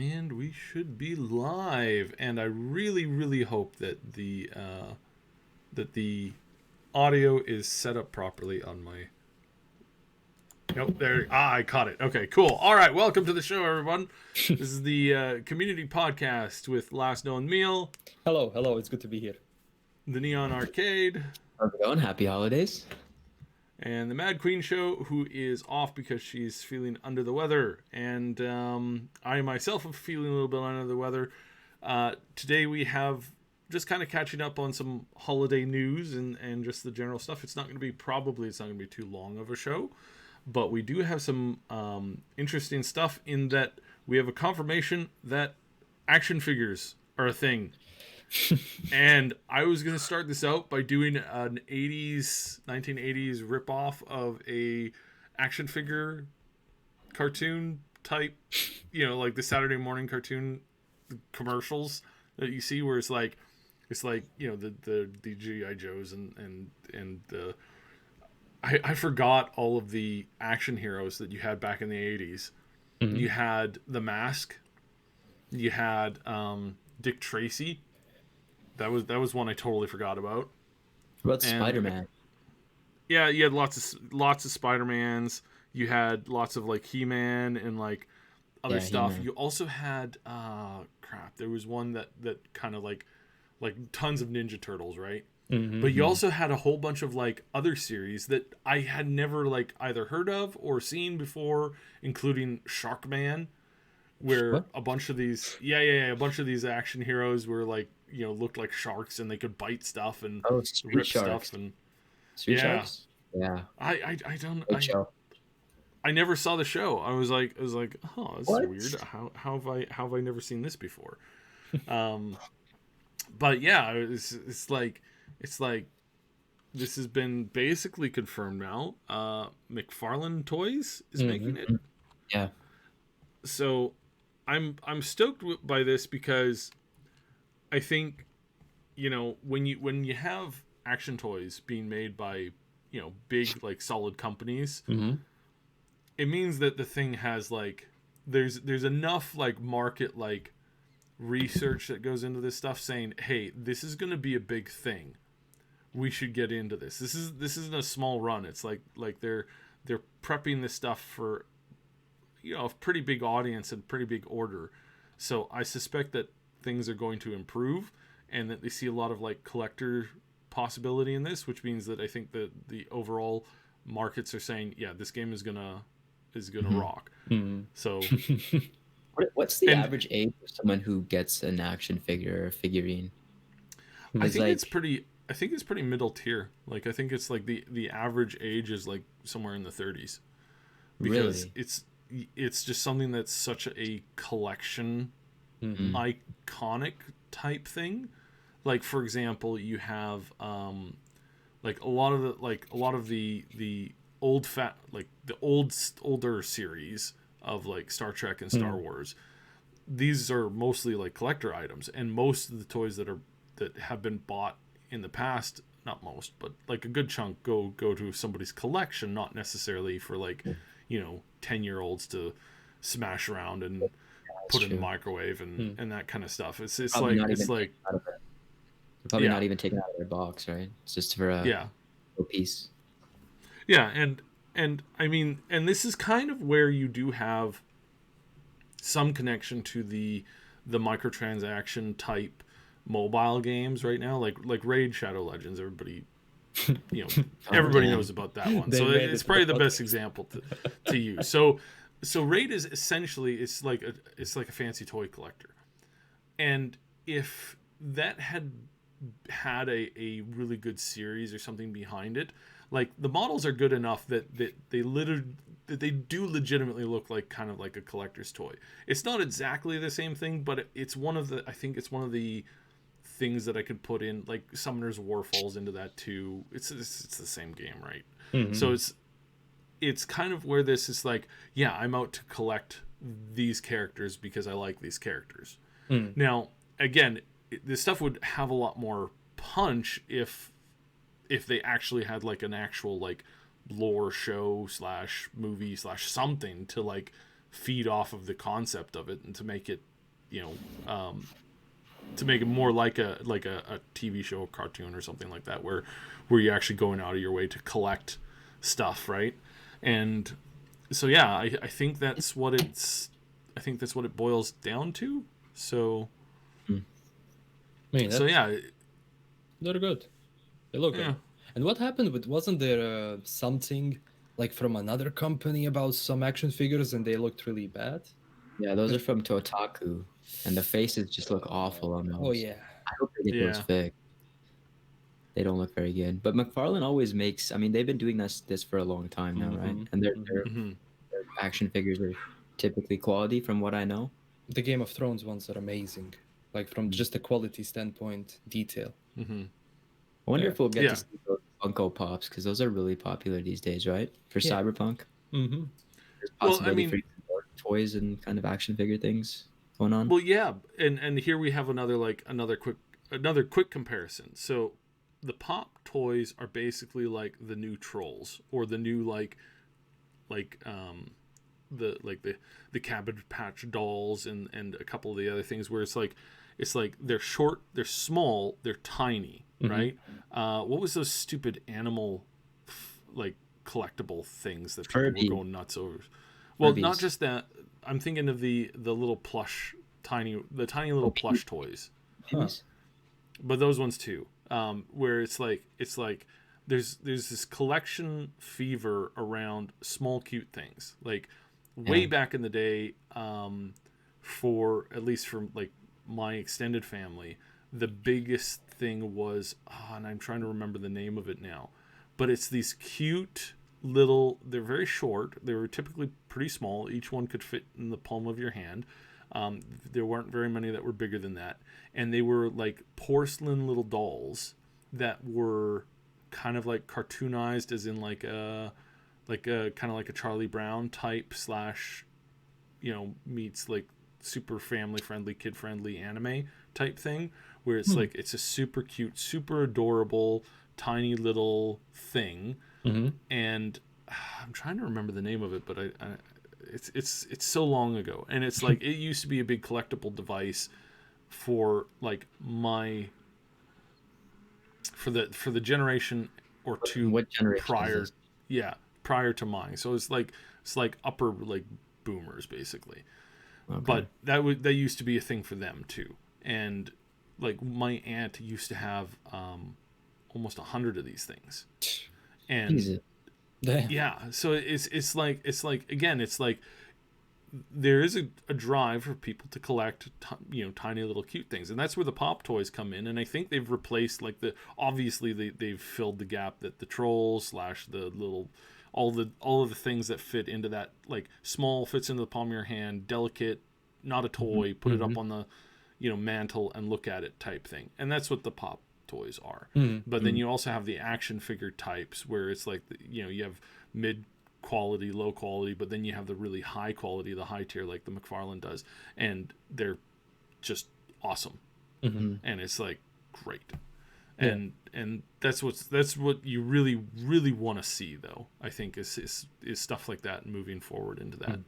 And we should be live. And I really, really hope that the audio is set up properly on my. Nope, there. I caught it. Okay, cool. All right, welcome to the show, everyone. This is the community podcast with LastKnownMeal, Hello, it's good to be here. TheNeonArcade, How's it going? Happy holidays. and the Madqueen Show, who is off because she's feeling under the weather. And I myself am feeling a little bit under the weather. Today we have just kind of catching up on some holiday news and just the general stuff. It's not going to be too long of a show. But we do have some interesting stuff in that we have a confirmation that action figures are a thing. And I was going to start this out by doing an 1980s ripoff of a action figure cartoon type, like the Saturday morning cartoon commercials that you see where it's like the G.I. Joes and the I forgot all of the action heroes that you had back in the 80s. Mm-hmm. You had The Mask. You had Dick Tracy. That was one I totally forgot about. What about Spider-Man? Yeah, you had lots of Spider-Mans. You had lots of like He-Man and like other stuff. He-Man. You also had there was one that kind of like tons of Ninja Turtles, right? Mm-hmm. But you also had a whole bunch of like other series that I had never like either heard of or seen before, including Sharkman, where a bunch of these action heroes were like, looked like sharks and they could bite stuff and rip sharks. Stuff and Street sharks. Yeah. I never saw the show. I was like, oh, this is weird. How have I never seen this before? But yeah, it's like this has been basically confirmed now. McFarlane Toys is making it. Yeah. So I'm stoked by this because I think when you have action toys being made by big like solid companies, it means that the thing has like there's enough like market like research that goes into this stuff saying, hey, this is going to be a big thing. We should get into this. This isn't a small run. It's like they're prepping this stuff for a pretty big audience and pretty big order. So I suspect that things are going to improve and that they see a lot of like collector possibility in this, which means that I think that the overall markets are saying, yeah, this game is gonna rock. Mm-hmm. So what's the average age of someone who gets an action figure or figurine? I think it's pretty middle tier. Like I think it's like the average age is like somewhere in the 30s. Because it's just something that's such a collection iconic type thing. Like for example, you have like a lot of the older series of like Star Trek and Star Wars. These are mostly like collector items, and most of the toys that have been bought in the past, not most, but like a good chunk go to somebody's collection, not necessarily for like 10-year-olds to smash around and put in the microwave and that kind of stuff. It's probably not even taken out of their box, right? It's just for a piece. Yeah, and I mean, and this is kind of where you do have some connection to the microtransaction type mobile games right now, like Raid Shadow Legends. Everybody everybody knows about that one. So it's probably the best example to use. So Raid is essentially it's like a fancy toy collector. And if that had a really good series or something behind it, like the models are good enough that they do legitimately look like kind of like a collector's toy. It's not exactly the same thing, but it's one of the things that I could put in, like Summoner's War falls into that too. It's the same game, right? Mm-hmm. So it's kind of where this is like, yeah, I'm out to collect these characters because I like these characters. Now, again, this stuff would have a lot more punch if they actually had like an actual like lore show / movie / something to like feed off of the concept of it and to make it to make it more like a TV show, cartoon, or something like that, where you're actually going out of your way to collect stuff, right? And so yeah, I think that's what it boils down to. So I mean, yeah, they're good. They look yeah. good. And what happened with, wasn't there something like from another company about some action figures and they looked really bad? Yeah, those are from Totaku, and the faces just look awful on Oh those. yeah. I hope they get those Yeah. fixed. They don't look very good. But McFarlane always makes. I mean, they've been doing this for a long time now, right? And Mm-hmm. their action figures are typically quality, from what I know. The Game of Thrones ones are amazing. Like from just a quality standpoint, detail. Mm-hmm. I wonder Yeah. if we'll get Yeah. to see those Funko Pops, because those are really popular these days, right? For Yeah. Cyberpunk, Mm-hmm. there's Well, I possibility mean, for more toys and kind of action figure things going on. well, yeah, and here we have another quick comparison. So the Pop toys are basically like the new Trolls, or the new the Cabbage Patch dolls, and a couple of the other things, where it's like they're short, they're small, they're tiny, right? What was those stupid animal like collectible things that people Furby. were going nuts over? Well, not Furbies. just that. I'm thinking of the little plush, tiny little plush toys, Babies? but those ones too. Where it's like there's this collection fever around small cute things. Like way back in the day, for at least from like my extended family, the biggest thing was, and I'm trying to remember the name of it now, but it's these cute little. They're very short. They were typically pretty small. Each one could fit in the palm of your hand. There weren't very many that were bigger than that, and they were like porcelain little dolls that were kind of like cartoonized, as in like a kind of like a Charlie Brown type slash, meets like super family friendly, kid friendly anime type thing, where it's like it's a super cute, super adorable, tiny little thing. And I'm trying to remember the name of it, but it's so long ago, and it's like it used to be a big collectible device for like for the generation or two What generation prior, is this? prior to mine. So it's like upper like boomers basically. Okay. But that used to be a thing for them too. And like my aunt used to have almost 100 of these things. And Jesus. Damn. yeah, so it's like again, it's like there is a drive for people to collect tiny little cute things, and that's where the Pop toys come in. And I think they've replaced like obviously they've filled the gap that the Trolls slash the little all of the things that fit into that, like small, fits into the palm of your hand, delicate, not a toy, put it up on the mantle and look at it type thing. And that's what the Pop toys are. But then you also have the action figure types, where it's like you have mid quality, low quality, but then you have the really high quality, the high tier, like the McFarlane does, and they're just awesome. And it's like great. And that's what you really want to see, though, I think, is stuff like that moving forward into that.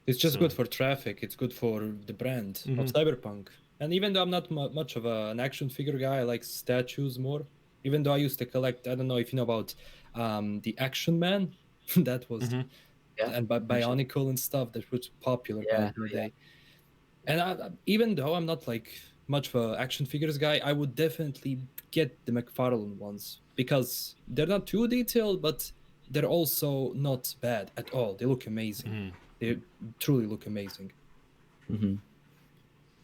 It's just good for traffic. It's good for the brand of Cyberpunk. And even though I'm not much of an action figure guy, I like statues more. Even though I used to collect, I don't know if you know about the Action Man. That was, and Bionicle and stuff, that was popular back in the day. And even though I'm not like much of an action figures guy, I would definitely get the McFarlane ones, because they're not too detailed, but they're also not bad at all. They look amazing. They truly look amazing.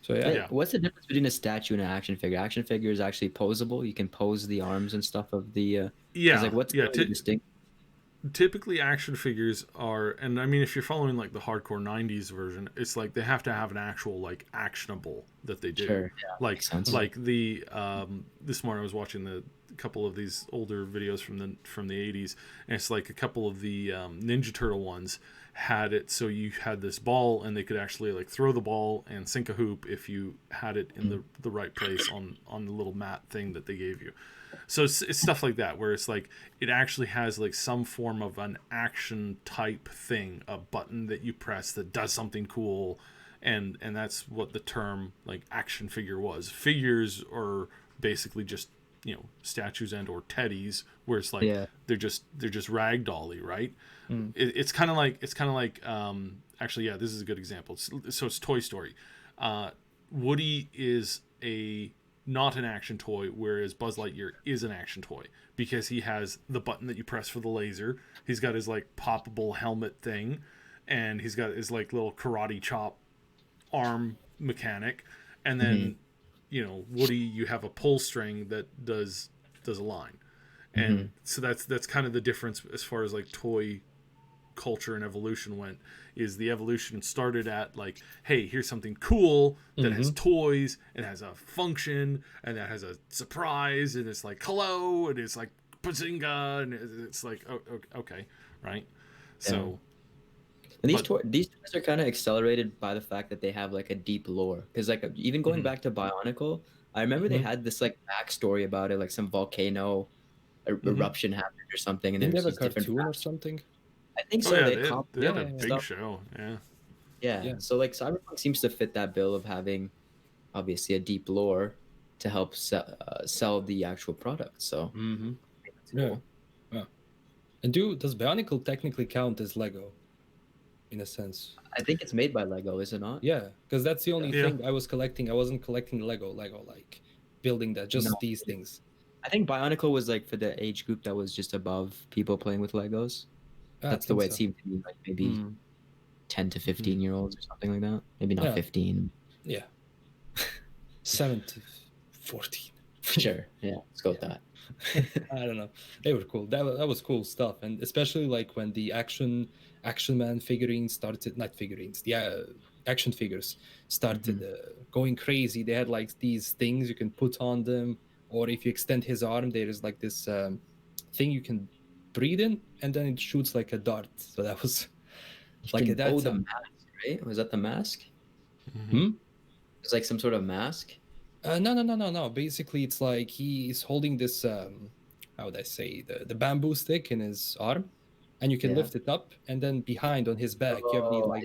So yeah. What's the difference between a statue and an action figure? Action figure is actually posable. You can pose the arms and stuff of the. Like, what's the distinct? Typically action figures are, and I mean, if you're following like the hardcore 90s version, it's like they have to have an actual like actionable that they do. Sure. Like the this morning I was watching a couple of these older videos from the 80s, and it's like a couple of the Ninja Turtle ones had it so you had this ball, and they could actually like throw the ball and sink a hoop if you had it in the right place on the little mat thing that they gave you. So it's stuff like that, where it's like it actually has like some form of an action type thing, a button that you press that does something cool, and that's what the term like action figure was. Figures are basically just, you know, statues and or teddies, where it's like they're just ragdolly, right? It's kind of like actually, yeah, this is a good example. So it's Toy Story. Woody is not an action toy, whereas Buzz Lightyear is an action toy because he has the button that you press for the laser. He's got his like poppable helmet thing, and he's got his like little karate chop arm mechanic, and then you know, Woody, you have a pull string that does a line, and so that's kind of the difference as far as like toy culture and evolution went. Is the evolution started at like, hey, here's something cool that has toys and has a function and that has a surprise and it's like hello and it's like bazinga and it's like okay, right? So and these toys are kind of accelerated by the fact that they have like a deep lore, because like even going back to Bionicle, I remember they had this like backstory about it, like some volcano eruption happened or something, and didn't they there's have a these different cartoon or something? I think so. They had a big show. Yeah. So like Cyberpunk seems to fit that bill of having obviously a deep lore to help sell the actual product. So cool. Yeah. And does Bionicle technically count as Lego in a sense? I think it's made by Lego, is it not? Yeah, because that's the only thing I was collecting. I wasn't collecting Lego like building that, just these things. I think Bionicle was like for the age group that was just above people playing with Legos. That's the way it seemed to be, like maybe 10 to 15 year olds or something like that. Maybe not 15. Yeah. 7 to 14. Sure. Yeah. Let's go with that. I don't know. They were cool. That was cool stuff. And especially like when the Action Man figurines started, not figurines, the action figures started going crazy. They had like these things you can put on them, or if you extend his arm, there is like this thing you can breathe in, and then it shoots like a dart. So that was like the mask, right? Was that the mask? It's like some sort of mask. No. Basically, it's like he's holding this how would I say, the bamboo stick in his arm, and you can lift it up, and then behind on his back you have the like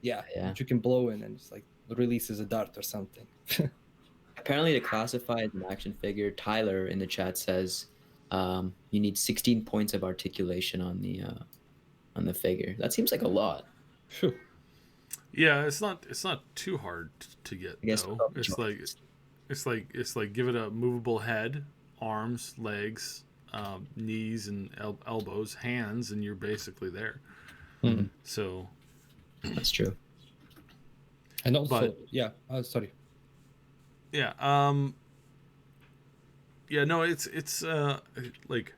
that you can blow in, and it's like releases a dart or something. Apparently, to classify as an action figure, Tyler in the chat says you need 16 points of articulation on the figure. That seems like a lot. Yeah, it's not too hard to get though. It's like give it a movable head, arms, legs, knees and elbows, hands, and you're basically there. So that's true. And also, sorry. Yeah. Yeah. No. It's like,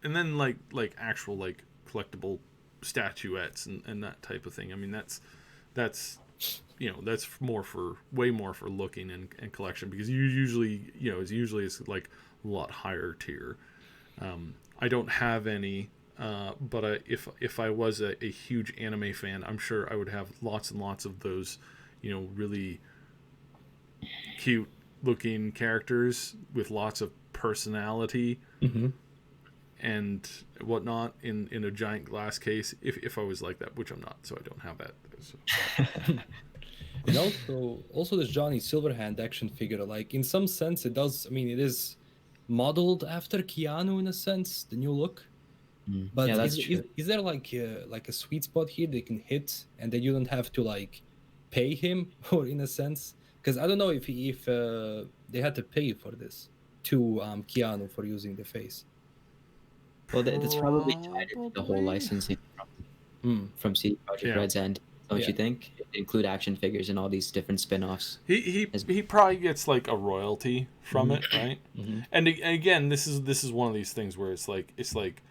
and then like actual like collectible statuettes and that type of thing. I mean, that's you know, that's way more for looking and collection, because you usually, you know, it's like a lot higher tier. I don't have any, but if I was a huge anime fan, I'm sure I would have lots and lots of those, you know, really cute looking characters with lots of personality and whatnot in a giant glass case, if I was like that, which I'm not, so I don't have that. So. And also this Johnny Silverhand action figure, like in some sense it does, I mean, it is modeled after Keanu in a sense, the new look. But is there like a sweet spot here they can hit, and that you don't have to like pay him, or in a sense? Because I don't know if they had to pay for this to Keanu for using the face. Well, that's probably tied into the whole licensing from CD Projekt Red's end, don't you think? Include action figures and all these different spin-offs. He probably gets like a royalty from it, right? And again, this is one of these things where it's like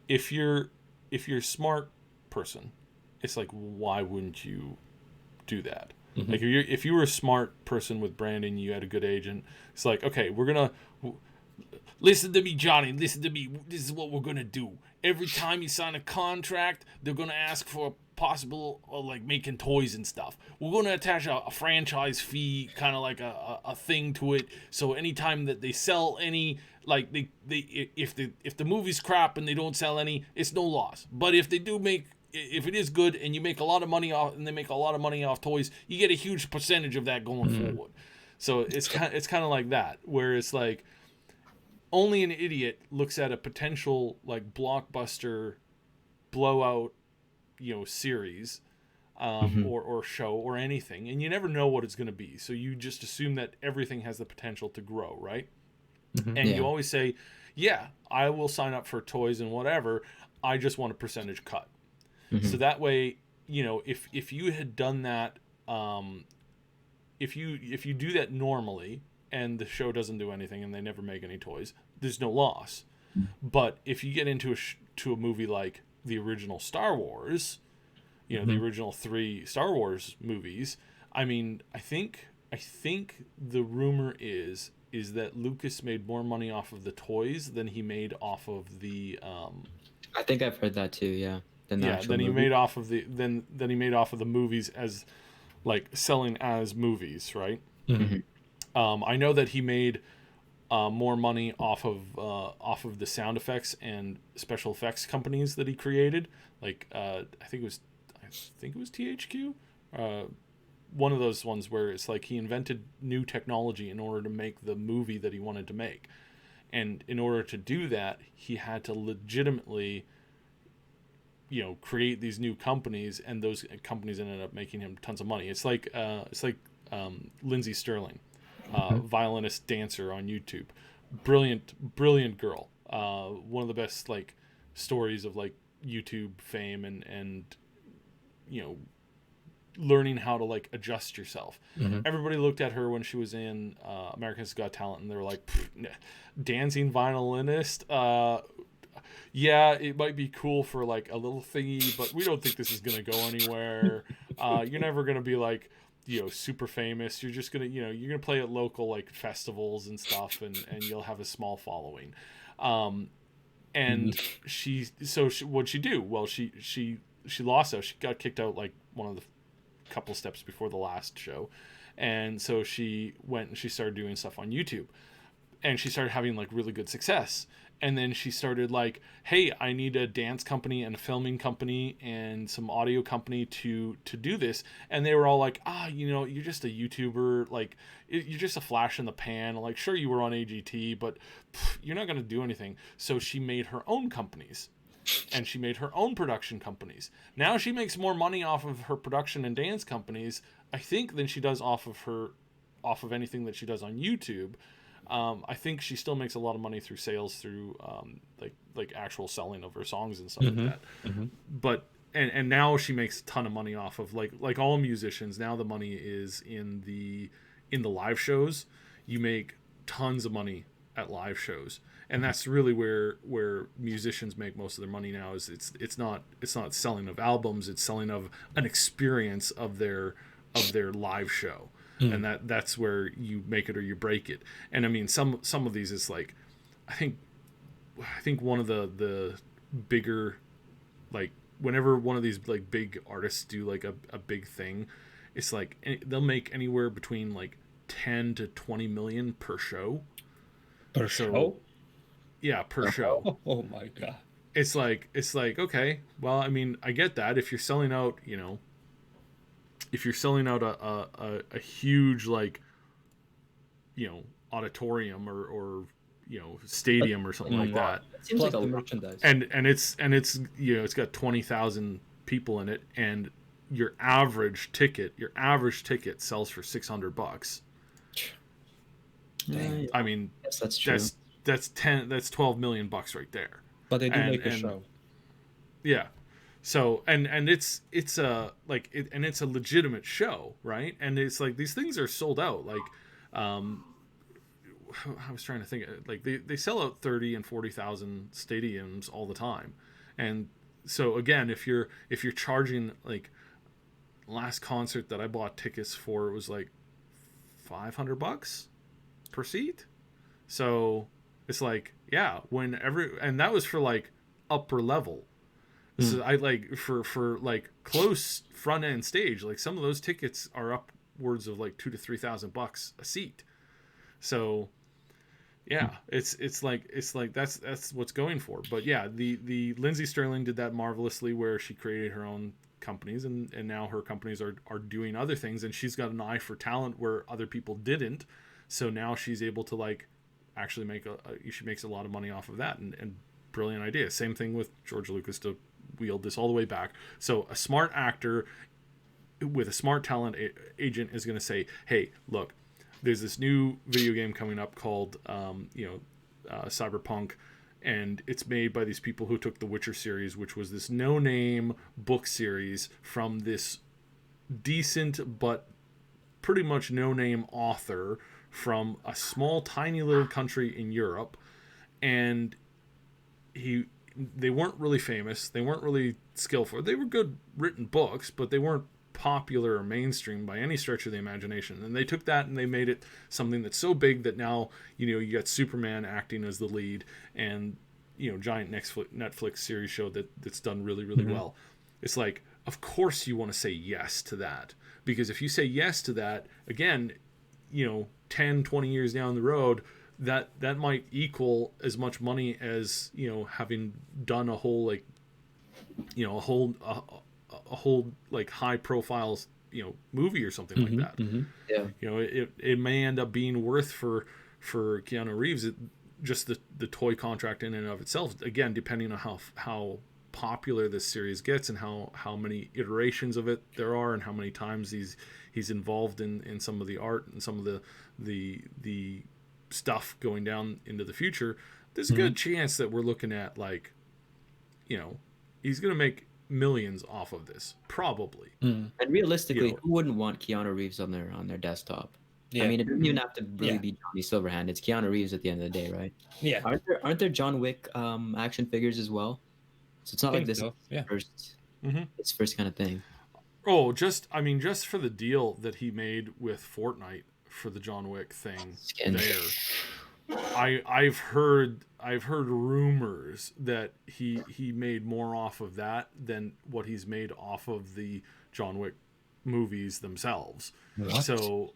if you're a smart person, it's like, why wouldn't you do that? Like if you were a smart person with branding, you had a good agent, it's like, okay, we're gonna listen to me, Johnny. Listen to me. This is what we're gonna do. Every time you sign a contract, they're gonna ask for a possible like making toys and stuff. We're gonna attach a franchise fee, kind of like a thing to it. So anytime that they sell any, like if the movie's crap and they don't sell any, it's no loss. But if they do make if it is good and you make a lot of money off, and they make a lot of money off toys, you get a huge percentage of that going forward. So it's kind of like that, where it's like only an idiot looks at a potential like blockbuster blowout, series, or show or anything, and you never know what it's going to be. So you just assume that everything has the potential to grow, right? And you always say, yeah, I will sign up for toys and whatever. I just want a percentage cut. So that way, if you had done that, if you do that normally and the show doesn't do anything and they never make any toys, there's no loss. But if you get into a movie like the original Star Wars, the original 3 Star Wars movies, I mean, I think the rumor is that Lucas made more money off of the toys than he made off of the I think I've heard that too, yeah. Then he made off of the movies as like selling as movies, right? I know that he made more money off of the sound effects and special effects companies that he created. Like I think it was THQ. One of those ones where it's like he invented new technology in order to make the movie that he wanted to make, and in order to do that, he had to legitimately, create these new companies, and those companies ended up making him tons of money. It's like Lindsey Stirling, violinist dancer on YouTube, brilliant girl. One of the best like stories of like YouTube fame and learning how to like adjust yourself. Everybody looked at her when she was in America's Got Talent, and they were like, dancing violinist. Yeah, it might be cool for like a little thingy, but we don't think this is gonna go anywhere. You're never gonna be like, super famous. You're just gonna, you're gonna play at local like festivals and stuff, and you'll have a small following. And what'd she do? Well, she lost out. She got kicked out like one of the couple steps before the last show, and so she went and she started doing stuff on YouTube, and she started having like really good success. And then she started like, hey, I need a dance company and a filming company and some audio company to do this. And they were all like, you're just a YouTuber. Like, you're just a flash in the pan. Like, sure, you were on AGT, but you're not going to do anything. So she made her own companies, and she made her own production companies. Now she makes more money off of her production and dance companies, I think, than she does off of anything that she does on YouTube. I think she still makes a lot of money through sales, through like actual selling of her songs and stuff like that. But and now she makes a ton of money off of like all musicians. Now the money is in the live shows. You make tons of money at live shows, and that's really where musicians make most of their money now. Is it's not selling of albums, it's selling of an experience of their live show. And that's where you make it or you break it. And I mean, some of these is like, I think one of the bigger, like whenever one of these like big artists do like a big thing, it's like they'll make anywhere between like 10 to 20 million per show. Per show? Yeah, per show. Oh my god. It's like okay, well, I mean, I get that if you're selling out, if you're selling out a huge like auditorium or stadium or something like that, it seems like a merchandise, and it's it's got 20,000 people in it, and your average ticket sells for $600. Dang. I mean, yes, that's true. That's 12 million bucks right there. But they do make a show. Yeah. So and it's a like it, and it's a legitimate show, right? And it's like these things are sold out. Like, I was trying to think, like they sell out 30 and 40,000 stadiums all the time. And so again, if you're charging, like, last concert that I bought tickets for, it was like $500 per seat. So it's like, yeah, and that was for like upper level. So I like for like close front end stage, like some of those tickets are upwards of like $2,000 to $3,000 a seat. So, Yeah, it's like that's what's going for. But yeah, the Lindsey Stirling did that marvelously, where she created her own companies, and now her companies are doing other things, and she's got an eye for talent where other people didn't. So now she's able to like actually make she makes a lot of money off of that, and brilliant idea. Same thing with George Lucas to wield this all the way back. So a smart actor with a smart talent agent is going to say, hey, look, there's this new video game coming up called Cyberpunk, and it's made by these people who took the Witcher series, which was this no-name book series from this decent but pretty much no-name author from a small tiny little country in Europe. And they weren't really famous, they weren't really skillful, they were good written books, but they weren't popular or mainstream by any stretch of the imagination. And they took that and they made it something that's so big that now you got Superman acting as the lead, and giant Netflix series show that's done really well. It's like, of course you want to say yes to that, because if you say yes to that, again, 10-20 years down the road, that might equal as much money as having done a whole like high profile movie or something like that. Yeah. It may end up being worth for Keanu Reeves just the toy contract in and of itself, again depending on how popular this series gets, and how many iterations of it there are, and how many times he's involved in some of the art and some of the stuff going down into the future. There's a good chance that we're looking at like he's gonna make millions off of this, probably. And realistically, who wouldn't want Keanu Reeves on their desktop? Yeah. I mean, it doesn't even have to really be Johnny Silverhand. It's Keanu Reeves at the end of the day, right? Yeah. Aren't there John Wick action figures as well? So it's not like this it's first kind of thing. Oh, just for the deal that he made with Fortnite for the John Wick thing there. I've heard rumors that he made more off of that than what he's made off of the John Wick movies themselves. What? So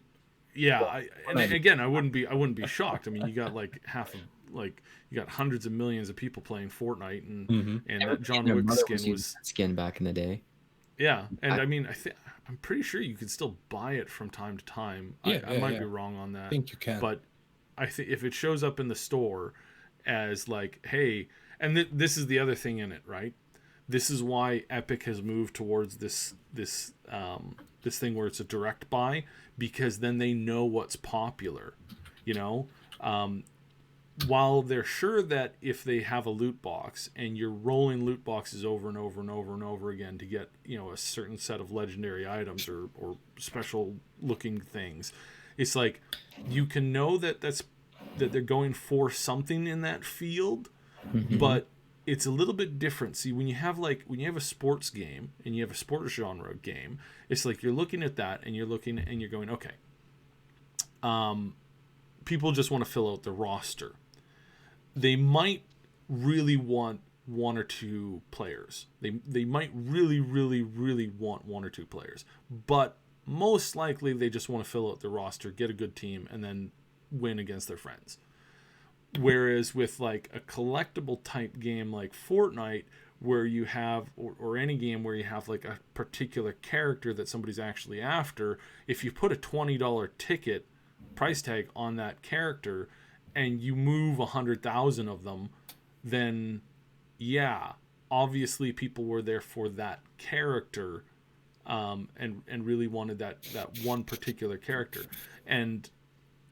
yeah, and again, I wouldn't be shocked. I mean, you got like you got hundreds of millions of people playing Fortnite, and that John Wick skin back in the day. Yeah, and I mean, I'm pretty sure you can still buy it from time to time. I might be wrong on that. I think you can, but I think if it shows up in the store as like, hey, and this is the other thing in it, right? This is why Epic has moved towards this thing where it's a direct buy, because then they know what's popular, while they're sure that if they have a loot box and you're rolling loot boxes over and over and over and over again to get a certain set of legendary items or special looking things, it's like you can know that they're going for something in that field, but it's a little bit different. See, when you have a sports game and you have a sports genre game, it's like you're looking at that and you're going, okay, people just want to fill out the roster. They might really want one or two players. They might really, really, really want one or two players, but most likely they just want to fill out the roster, get a good team, and then win against their friends. Whereas with like a collectible type game like Fortnite, where you have, or any game where you have like a particular character that somebody's actually after, if you put a $20 ticket price tag on that character and you move 100,000 of them, then obviously people were there for that character, and really wanted that one particular character. And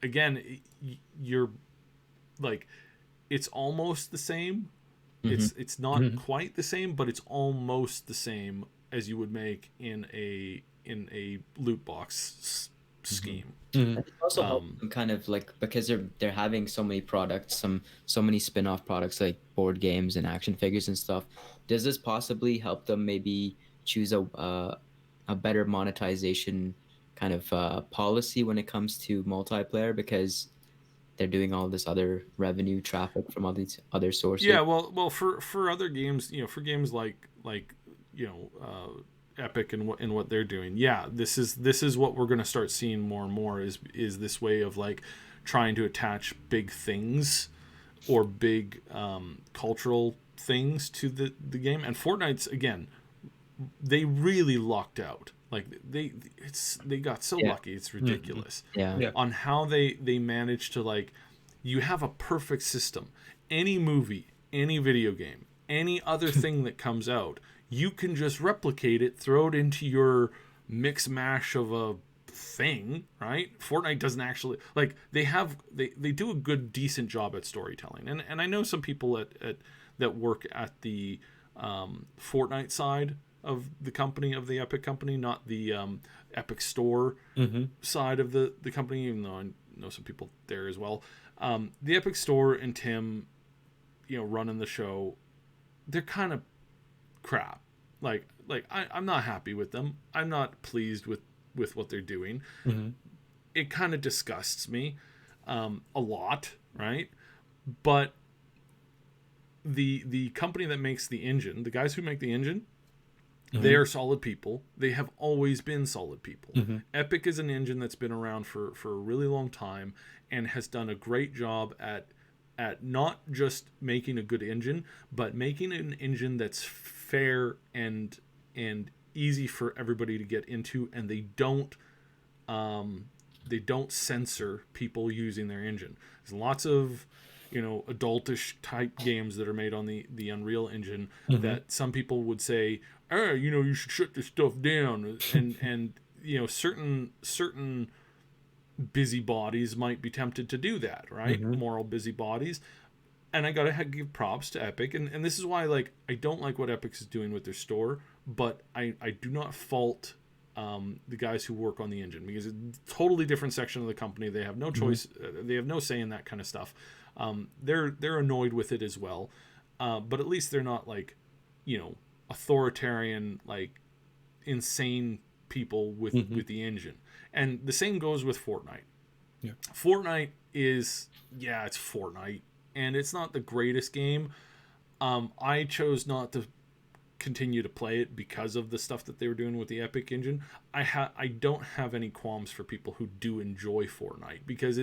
again, you're like, it's almost the same. It's not quite the same, but it's almost the same as you would make in a loot box scheme. It also helps them kind of like, because they're having so many products, so many spin-off products like board games and action figures and stuff. Does this possibly help them maybe choose a better monetization kind of policy when it comes to multiplayer, because they're doing all this other revenue traffic from all these other sources? Yeah, well, for other games, for games like Epic and what they're doing, this is what we're going to start seeing more and more, is this way of like trying to attach big things or big cultural things to the game. And Fortnite's, again, they really lucked out. Like they got so lucky, it's ridiculous. On how they managed to, like, you have a perfect system. Any movie, any video game, any other thing that comes out, you can just replicate it, throw it into your mix mash of a thing, right? Fortnite doesn't actually, like, they do a good, decent job at storytelling. And I know some people that work at the Fortnite side of the company, of the Epic company, not the Epic Store side of the company, even though I know some people there as well. The Epic Store and Tim, running the show, they're kind of crap. Like I'm not happy with them. I'm not pleased with what they're doing. It kind of disgusts me a lot, right? But the company that makes the engine, the guys who make the engine, they are solid people. They have always been solid people. Epic is an engine that's been around for a really long time and has done a great job at not just making a good engine, but making an engine that's fair and easy for everybody to get into, and they don't censor people using their engine. There's lots of adultish type games that are made on the Unreal Engine that some people would say, you should shut this stuff down, and certain busybodies might be tempted to do that, right? Moral busybodies. And I gotta give props to Epic, and this is why, like, I don't like what Epic is doing with their store, but I do not fault the guys who work on the engine, because it's a totally different section of the company. They have no choice. They have no say in that kind of stuff. They're annoyed with it as well, but at least they're not, like, authoritarian, like, insane people with the engine. And the same goes with Fortnite. Fortnite is, it's Fortnite, and it's not the greatest game. I chose not to continue to play it because of the stuff that they were doing with the Epic engine. I don't have any qualms for people who do enjoy Fortnite, because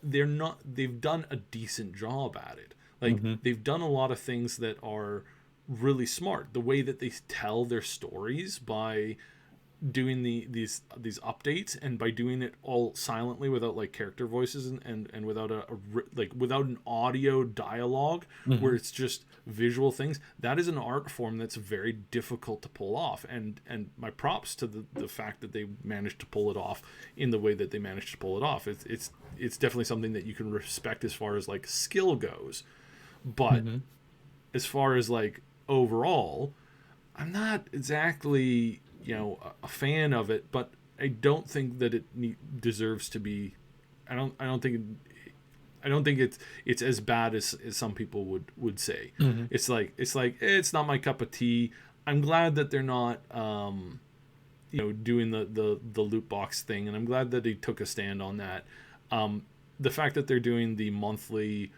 they've done a decent job at it. Like, they've done a lot of things that are really smart. The way that they tell their stories by doing these updates, and by doing it all silently without, like, character voices and without without an audio dialogue, where it's just visual things. That is an art form that's very difficult to pull off, and my props to the fact that they managed to pull it off in the way that they managed to pull it off. It's definitely something that you can respect as far as, like, skill goes. But as far as, like, overall, I'm not exactly a fan of it, but I don't think that it deserves to be. I don't think it's as bad as some people would say. It's like it's not my cup of tea. I'm glad that they're not doing the loot box thing, and I'm glad that they took a stand on that. The fact that they're doing the monthly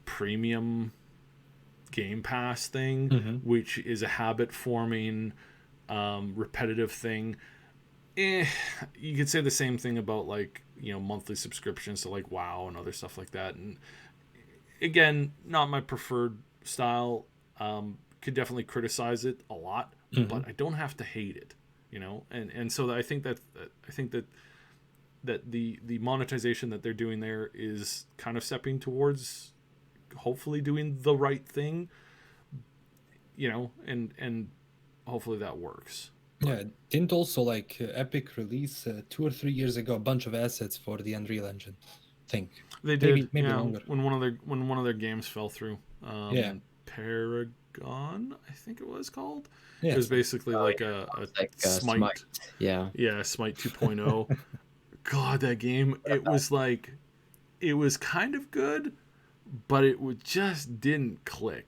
premium Game Pass thing, which is a habit forming repetitive thing. You could say the same thing about, like, monthly subscriptions to, like, WoW and other stuff like that. And again, not my preferred style. Could definitely criticize it a lot, but I don't have to hate it, and so I think that the monetization that they're doing there is kind of stepping towards hopefully doing the right thing, and hopefully that works. Didn't also, like, Epic release 2 or 3 years ago a bunch of assets for the Unreal Engine? I think they did. Maybe longer. When one of their games fell through. Paragon, I think it was called. It was basically like a Smite. Smite 2.0. God, that game, it was kind of good, but it just didn't click.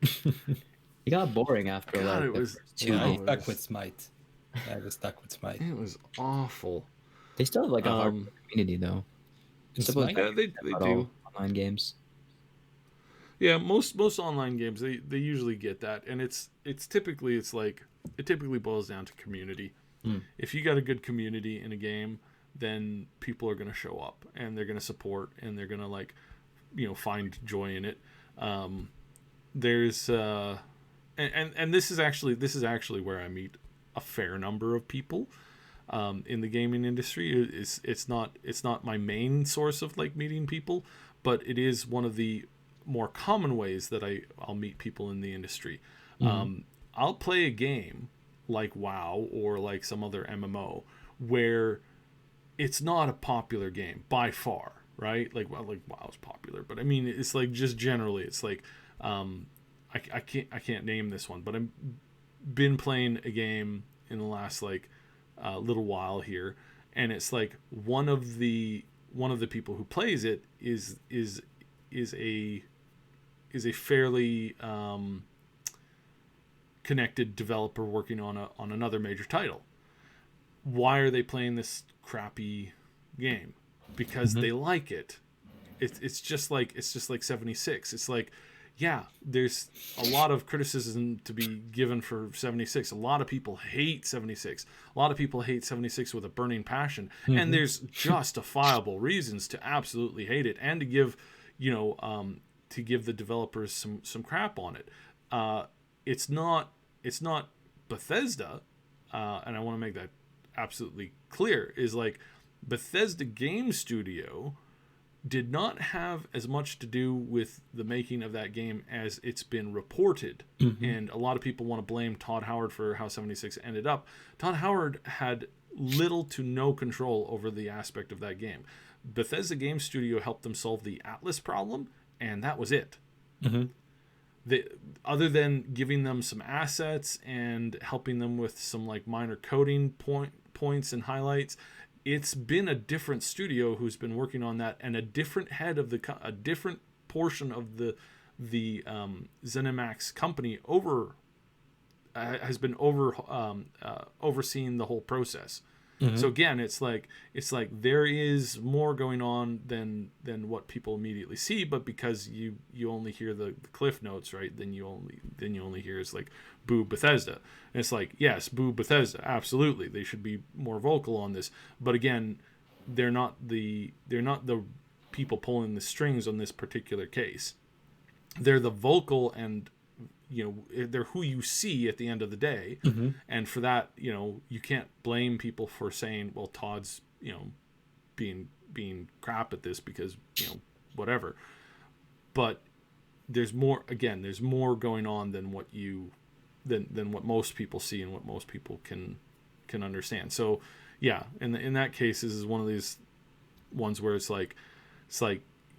It got boring after it was stuck with Smite. I was stuck with Smite. It was awful. They still have, like, a hard community, though. They do online games. Yeah, most online games they usually get that, and it typically boils down to community. If you got a good community in a game, then people are going to show up and they're going to support and they're going to like, find joy in it. There's and this is actually where I meet a fair number of people in the gaming industry. It's not my main source of like meeting people, but it is one of the more common ways that I'll meet people in the industry. I'll play a game like WoW or like some other MMO where it's not a popular game by far, right? Like WoW's popular, but I mean it's like just generally it's like I can't name this one, but I've been playing a game in the last like little while here, and it's like one of the people who plays it is a fairly connected developer working on another major title. Why are they playing this crappy game? Because they like it. It's just like 76. It's like, yeah, there's a lot of criticism to be given for 76. A lot of people hate 76. A lot of people hate 76 with a burning passion, and there's justifiable reasons to absolutely hate it and to give the developers some crap on it. It's not Bethesda, and I want to make that absolutely clear, is like Bethesda Game Studio did not have as much to do with the making of that game as it's been reported. And a lot of people want to blame Todd Howard for how 76 ended up. Todd Howard had little to no control over the aspect of that game. Bethesda Game Studio helped them solve the Atlas problem, and that was it. Other than giving them some assets and helping them with some like minor coding points and highlights, it's been a different studio who's been working on that, and a different head of a different portion of the ZeniMax company has been overseeing the whole process. So again, it's like there is more going on than what people immediately see, but because you only hear the cliff notes, right? Then you only hear is like boo Bethesda. And it's like, yes, boo Bethesda, absolutely. They should be more vocal on this. But again, they're not the people pulling the strings on this particular case. They're the vocal, and they're who you see at the end of the day. And for that, you can't blame people for saying, well, Todd's being crap at this because whatever. But there's more going on than what most people see and what most people can understand. So yeah, in that case, this is one of these ones where it's like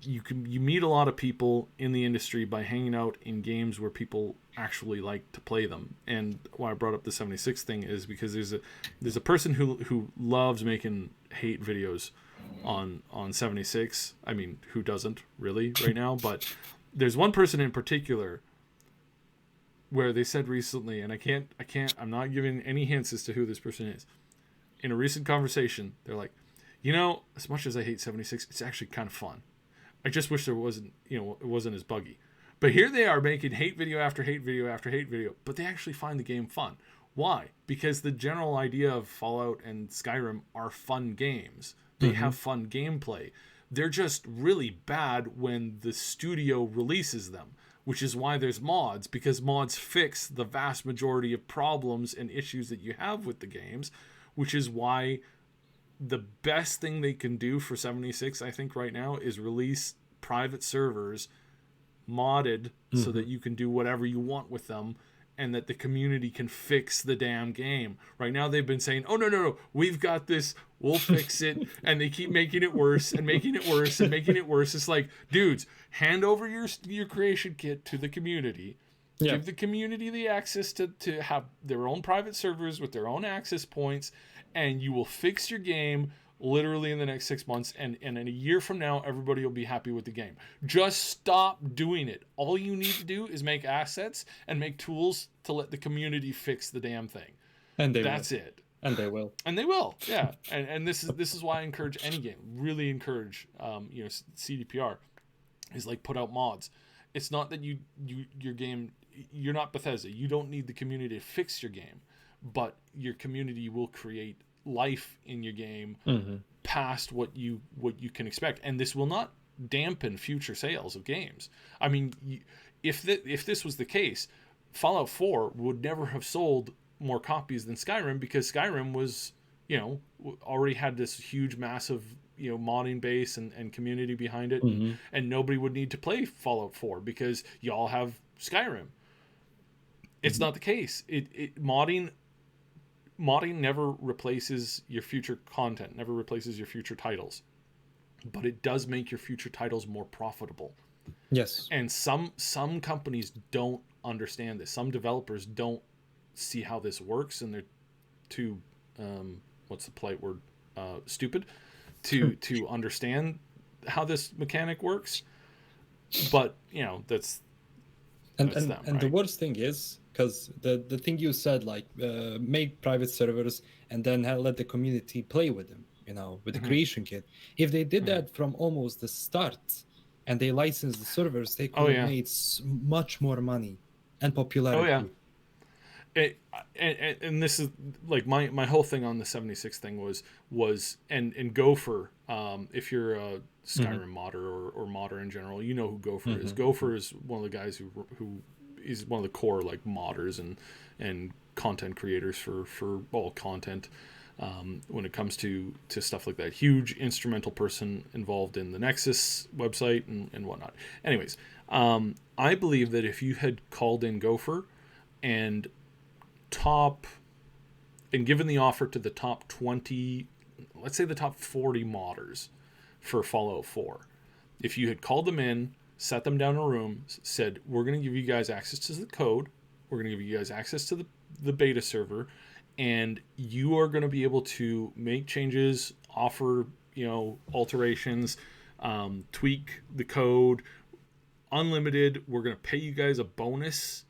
you meet a lot of people in the industry by hanging out in games where people actually like to play them. And why I brought up the 76 thing is because there's a person who loves making hate videos on 76. I mean, who doesn't really right now? But there's one person in particular where they said recently, and I'm not giving any hints as to who this person is. In a recent conversation, they're like, as much as I hate 76, it's actually kind of fun. I just wish there wasn't, it wasn't as buggy. But here they are making hate video after hate video after hate video, but they actually find the game fun. Why? Because the general idea of Fallout and Skyrim are fun games. They have fun gameplay. They're just really bad when the studio releases them, which is why there's mods, because mods fix the vast majority of problems and issues that you have with the games, which is why the best thing they can do for 76, I think, right now is release private servers modded so that you can do whatever you want with them and that the community can fix the damn game. Right now they've been saying, oh, no, we've got this, we'll fix it, and they keep making it worse and making it worse and making it worse. It's like, dudes, hand over your creation kit to the community. Yeah. Give the community the access to have their own private servers with their own access points, and you will fix your game literally in the next 6 months, and in a year from now, everybody will be happy with the game. Just stop doing it. All you need to do is make assets and make tools to let the community fix the damn thing. And that's it. And they will. And they will, yeah. and this is why I encourage any game. Really encourage, CDPR is like put out mods. It's not that your game. You're not Bethesda. You don't need the community to fix your game, but your community will create life in your game past what you can expect, and this will not dampen future sales of games. I mean, if this was the case, Fallout 4 would never have sold more copies than Skyrim, because Skyrim was, already had this huge, massive, modding base and community behind it, and nobody would need to play Fallout 4 because y'all have Skyrim. It's not the case. Modding never replaces your future content, never replaces your future titles, but it does make your future titles more profitable. Yes. And some companies don't understand this. Some developers don't see how this works, and they're too what's the polite word, stupid to understand how this mechanic works. But that's them, and right? The worst thing is, because the thing you said, like make private servers and then let the community play with them, with the creation kit. If they did that from almost the start and they licensed the servers, they could have made much more money and popularity. And this is like my whole thing on the 76 thing was and Gopher, if you're a Skyrim modder or modder in general, you know who Gopher is. Gopher is one of the guys who is one of the core like modders and content creators for all content when it comes to stuff like that. Huge instrumental person involved in the Nexus website and whatnot. Anyways, I believe that if you had called in Gopher and given the offer to the top 20, let's say the top 40 modders for Fallout 4, if you had called them in, sat them down in a room, said, we're going to give you guys access to the code, we're going to give you guys access to the beta server, and you are going to be able to make changes, offer alterations, tweak the code, unlimited, we're going to pay you guys a bonus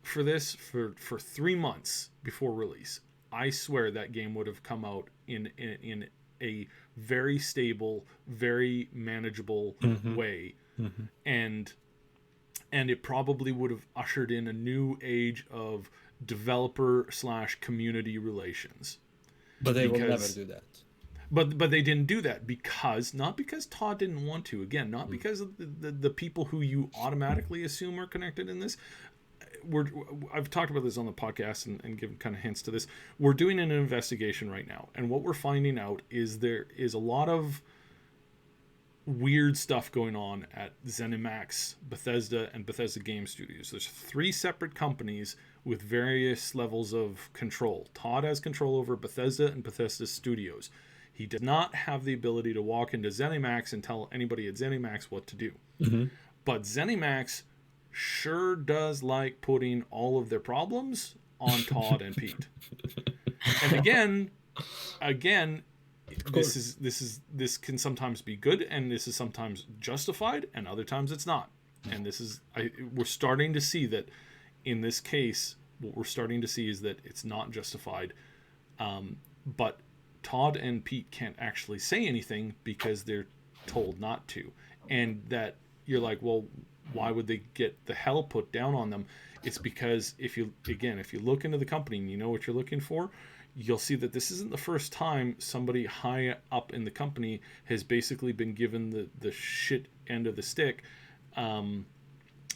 for this for 3 months before release. I swear that game would have come out in a very stable, very manageable way, and it probably would have ushered in a new age of developer / community relations. But they will never do that. But they didn't do that not because Todd didn't want to. Again, not because of the people who you automatically assume are connected in this. I've talked about this on the podcast and given kind of hints to this. We're doing an investigation right now, and what we're finding out is there is a lot of weird stuff going on at ZeniMax, Bethesda, and Bethesda Game Studios. There's 3 separate companies with various levels of control. Todd has control over Bethesda and Bethesda Studios. He does not have the ability to walk into ZeniMax and tell anybody at ZeniMax what to do. But ZeniMax sure does like putting all of their problems on Todd and Pete. And again, this can sometimes be good, and this is sometimes justified, and other times it's not. And we're starting to see that in this case, what we're starting to see is that it's not justified. But Todd and Pete can't actually say anything because they're told not to. And that you're like, well, why would they get the hell put down on them? It's because if you look into the company and you know what you're looking for, you'll see that this isn't the first time somebody high up in the company has basically been given the shit end of the stick, and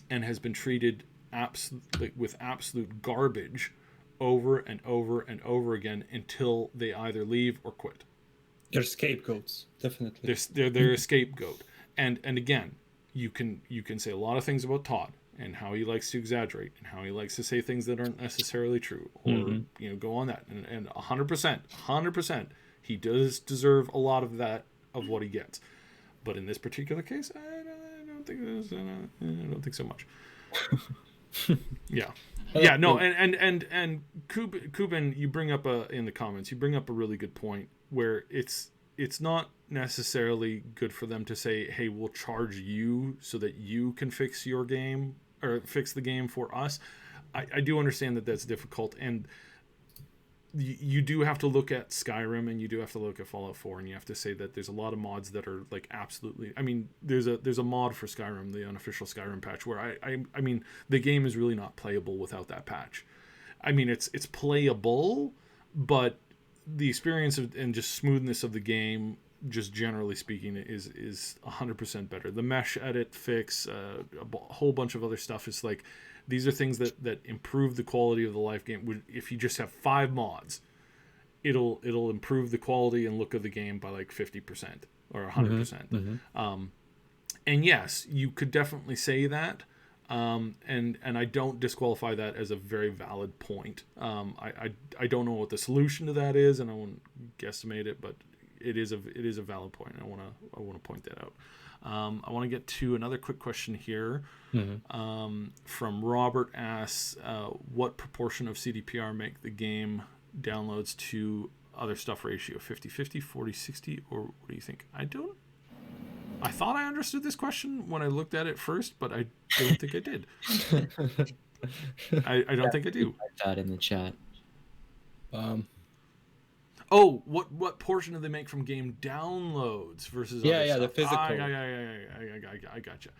has been treated with absolute garbage over and over and over again until they either leave or quit. They're scapegoats, definitely. They're a scapegoat. And again, you can say a lot of things about Todd and how he likes to exaggerate and how he likes to say things that aren't necessarily true, or go on that, and 100% he does deserve a lot of that, of what he gets. But in this particular case, I don't think so much. And Kuben, you bring up in the comments, you bring up a really good point where it's not necessarily good for them to say, hey, we'll charge you so that you can fix your game or fix the game for us. I do understand that that's difficult, and you do have to look at Skyrim, and you do have to look at Fallout 4, and you have to say that there's a lot of mods that are like absolutely, I mean, there's a mod for Skyrim, the unofficial Skyrim patch, where I mean the game is really not playable without that patch. I mean, it's playable, but the experience and just smoothness of the game just generally speaking, is 100% better. The mesh edit fix, whole bunch of other stuff is like, these are things that improve the quality of the live game. If you just have 5 mods, it'll improve the quality and look of the game by like 50% or 100%. And yes, you could definitely say that. And I don't disqualify that as a very valid point. I don't know what the solution to that is, and I won't guesstimate it, but it is a valid point. I want to point that out. I want to get to another quick question here. From Robert asks, what proportion of CDPR make the game downloads to other stuff ratio? 50-50, 40-60, or what do you think? I thought I understood this question when I looked at it first, but I don't think I did. I don't think I do. That in the chat. Oh, what portion do they make from game downloads versus other stuff? The physical. I gotcha.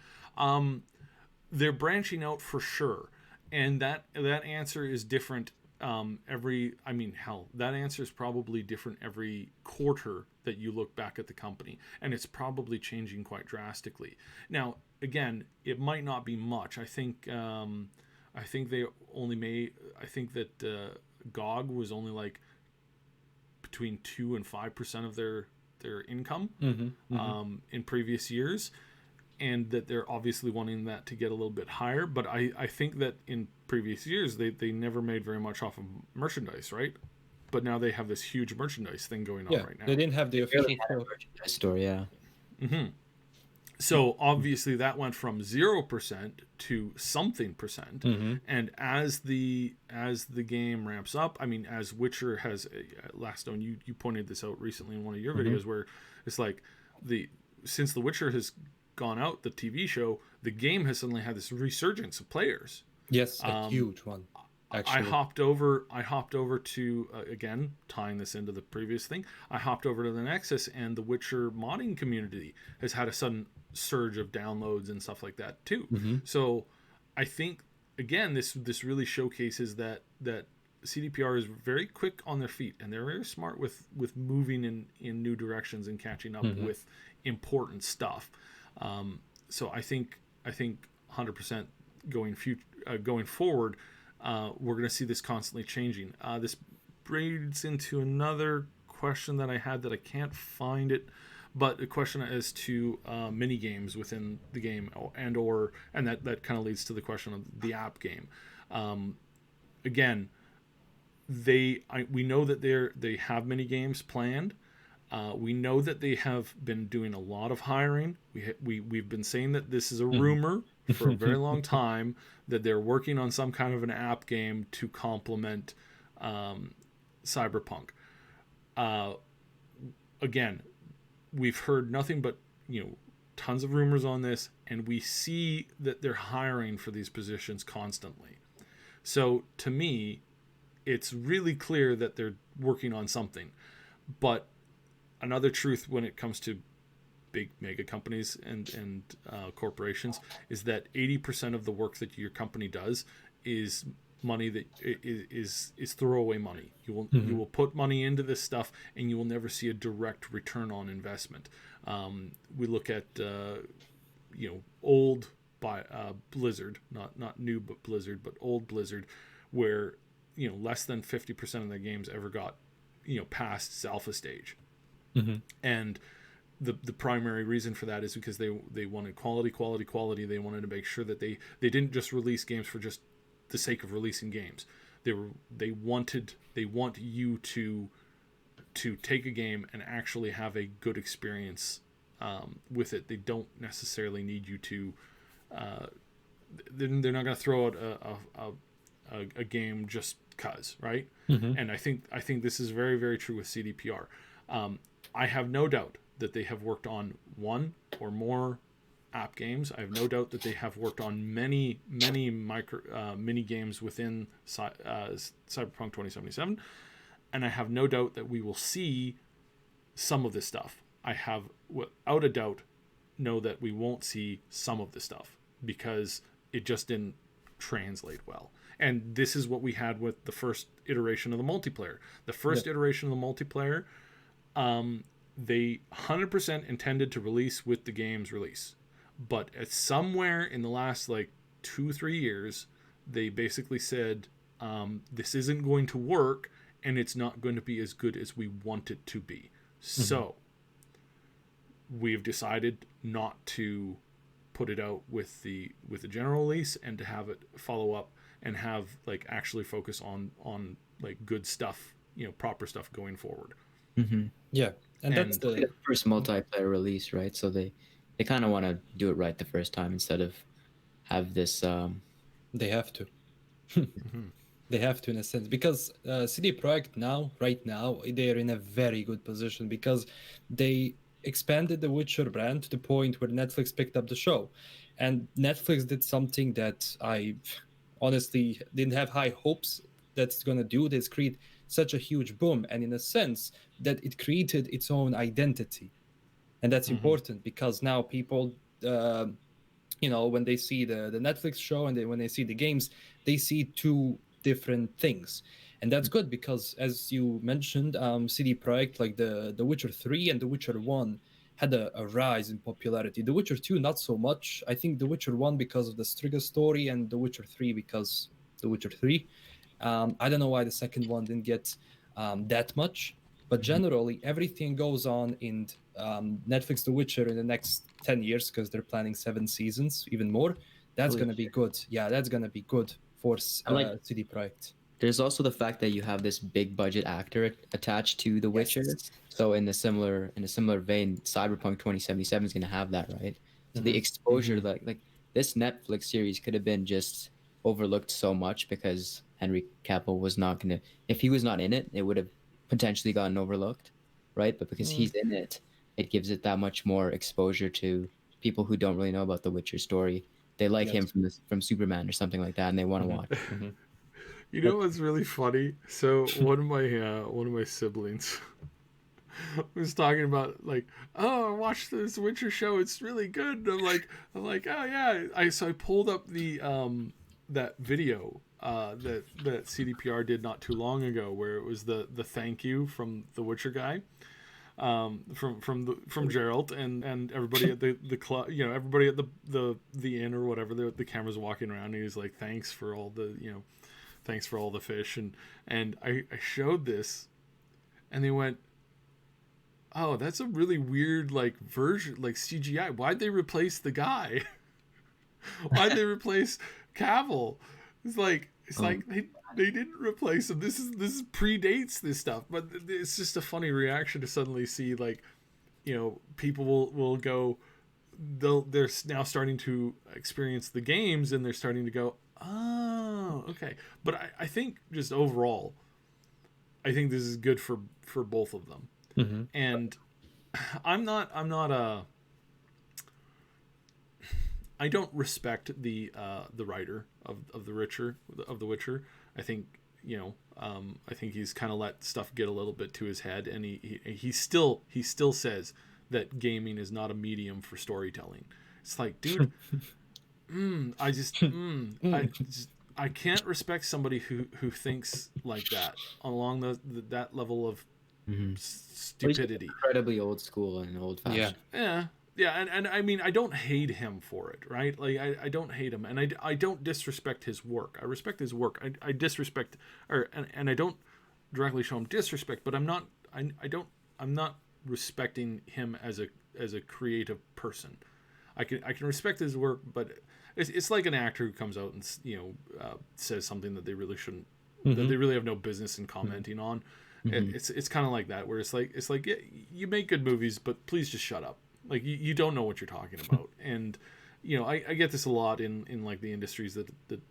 They're branching out for sure, and that answer is different. That answer is probably different every quarter that you look back at the company, and it's probably changing quite drastically. Now, again, it might not be much. I think they only made. I think that GOG was only like between 2 and 5% of their income in previous years, and that they're obviously wanting that to get a little bit higher. But I think that in previous years they never made very much off of merchandise, right? But now they have this huge merchandise thing going on right now. They didn't have the official merchandise store, yeah. So obviously that went from 0% to something percent, and as the game ramps up, I mean, as Witcher has, LastKnown, you pointed this out recently in one of your videos, where it's like since The Witcher has gone out, the TV show, the game has suddenly had this resurgence of players. Yes, a huge one. Actually. I hopped over to again, tying this into the previous thing, I hopped over to the Nexus, and the Witcher modding community has had a sudden surge of downloads and stuff like that too. So I think, again, this really showcases that CDPR is very quick on their feet, and they're very smart with moving in new directions and catching up with important stuff. So I think 100% going forward, we're going to see this constantly changing. This brings into another question that I had that I can't find it, but a question as to mini games within the game, and that kind of leads to the question of the app game. Again, we know that they have mini games planned. We know that they have been doing a lot of hiring. We've been saying that this is a rumor for a very long time, that they're working on some kind of an app game to complement Cyberpunk. Again, we've heard nothing but tons of rumors on this, and we see that they're hiring for these positions constantly. So to me, it's really clear that they're working on something. But another truth when it comes to big mega companies and corporations is that 80% of the work that your company does is money that is throwaway money. You will put money into this stuff, and you will never see a direct return on investment. We look at old Blizzard, not new but Blizzard, but old Blizzard, where less than 50% of their games ever got past its alpha stage. And the primary reason for that is because they wanted quality. They wanted to make sure that they didn't just release games for just the sake of releasing games. They want you to take a game and actually have a good experience with it. They don't necessarily need you to. They're not going to throw out a game just cause, right? And I think this is very, very true with CDPR. I have no doubt that they have worked on one or more app games. I have no doubt that they have worked on many mini games within Cyberpunk 2077, and I have no doubt that we will see some of this stuff. I have, without a doubt, know that we won't see some of the stuff because it just didn't translate well. And this is what we had with the first iteration of the multiplayer. The first iteration of the multiplayer, they 100% intended to release with the game's release, but at somewhere in the last like 2-3 years, they basically said, this isn't going to work, and it's not going to be as good as we want it to be. So we've decided not to put it out with the general release, and to have it follow up and have like actually focus on like good stuff, proper stuff going forward. Yeah, and that's the first multiplayer release, right? So they kind of want to do it right the first time instead of have this. They have to. They have to, in a sense, because CD Projekt right now, they're in a very good position because they expanded the Witcher brand to the point where Netflix picked up the show. And Netflix did something that I honestly didn't have high hopes that's going to do. This create such a huge boom. And in a sense, that it created its own identity. And that's important because now people, when they see the Netflix show and when they see the games, they see two different things. And that's good because, as you mentioned, CD Projekt, like the Witcher 3 and the Witcher 1 had a rise in popularity. The Witcher 2, not so much. I think the Witcher 1 because of the Striga story, and the Witcher 3 because the Witcher 3. I don't know why the second one didn't get that much, but generally everything goes on in Netflix The Witcher in the next 10 years because they're planning 7 seasons, even more. That's going to be good. Yeah, that's going to be good for CD Projekt. There's also the fact that you have this big budget actor attached to The Witcher. So in a similar vein, Cyberpunk 2077 is going to have that, right? So the exposure, like this Netflix series could have been just overlooked so much because Henry Cavill was not going to, if he was not in it, it would have potentially gotten overlooked, right? But because he's in it, it gives it that much more exposure to people who don't really know about the Witcher story. They like him from Superman or something like that, and they want to watch. You know what's really funny? So one of my siblings was talking about like, oh, I watched this Witcher show. It's really good. And I'm like, oh yeah. I pulled up the that video that CDPR did not too long ago, where it was the thank you from the Witcher guy, from Geralt and everybody at the club, everybody at the inn or whatever. The camera's walking around, and he's like, thanks for all the thanks for all the fish, and I showed this, and they went, oh, that's a really weird like version, like CGI. Why'd they replace the guy? Why'd they replace Cavill? It's like they didn't replace him. This predates this stuff, but it's just a funny reaction to suddenly see like, people will go, they're now starting to experience the games, and they're starting to go, oh, okay. But I think just overall, I think this is good for both of them. And I don't respect the writer of the Witcher. I think I think he's kind of let stuff get a little bit to his head, and he still says that gaming is not a medium for storytelling. It's like, dude, I can't respect somebody who thinks like that along that level of stupidity. Incredibly old school and old fashioned. Yeah, and I mean, I don't hate him for it, right? Like, I don't hate him, and I don't disrespect his work. I respect his work. I disrespect, and I don't directly show him disrespect, but I'm not respecting him as a creative person. I can respect his work, but it's like an actor who comes out and says something that they really shouldn't, that they really have no business in commenting on. It's kind of like that, where it's like yeah, you make good movies, but please just shut up. Like, you don't know what you're talking about. And I get this a lot in like the industries that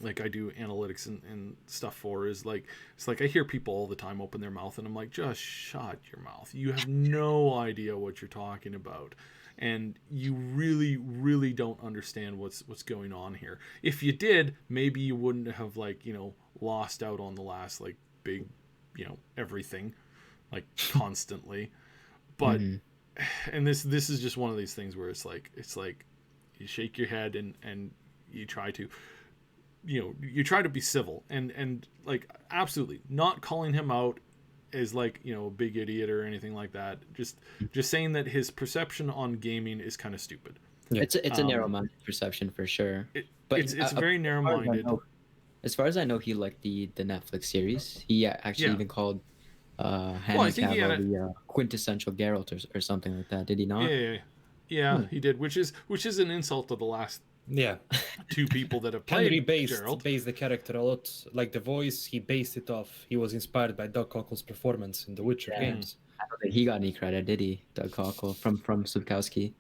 like I do analytics and stuff for, is like, it's like I hear people all the time open their mouth, and I'm like, just shut your mouth. You have no idea what you're talking about, and you really, really don't understand what's going on here. If you did, maybe you wouldn't have lost out on the last like big everything, like, constantly. But and this is just one of these things where it's like you shake your head and you try to you try to be civil and like, absolutely not calling him out as like, you know, a big idiot or anything like that. Just saying that his perception on gaming is kind of stupid. Yeah. It's a narrow-minded perception for sure. But It's very narrow-minded. As far as I know, he liked the Netflix series. He actually even called Henry Cavill the quintessential Geralt or something like that. Did he not? Yeah, he did. Which is an insult to the last two people that have played Henry Geralt. based the character a lot, like the voice. He based it off. He was inspired by Doug Cockle's performance in the Witcher games. I don't think he got any credit, did he, Doug Cockle from Sapkowski?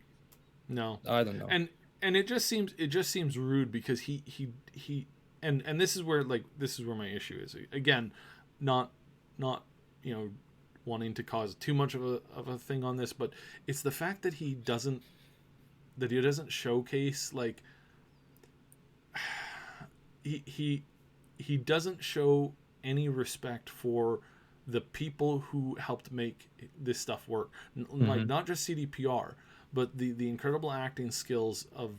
No, I don't know. And it just seems rude because he and this is where my issue is. Again, not you know, wanting to cause too much of a thing on this, but it's the fact that he doesn't showcase, like, he doesn't show any respect for the people who helped make this stuff work. Like, not just CDPR, but the incredible acting skills of,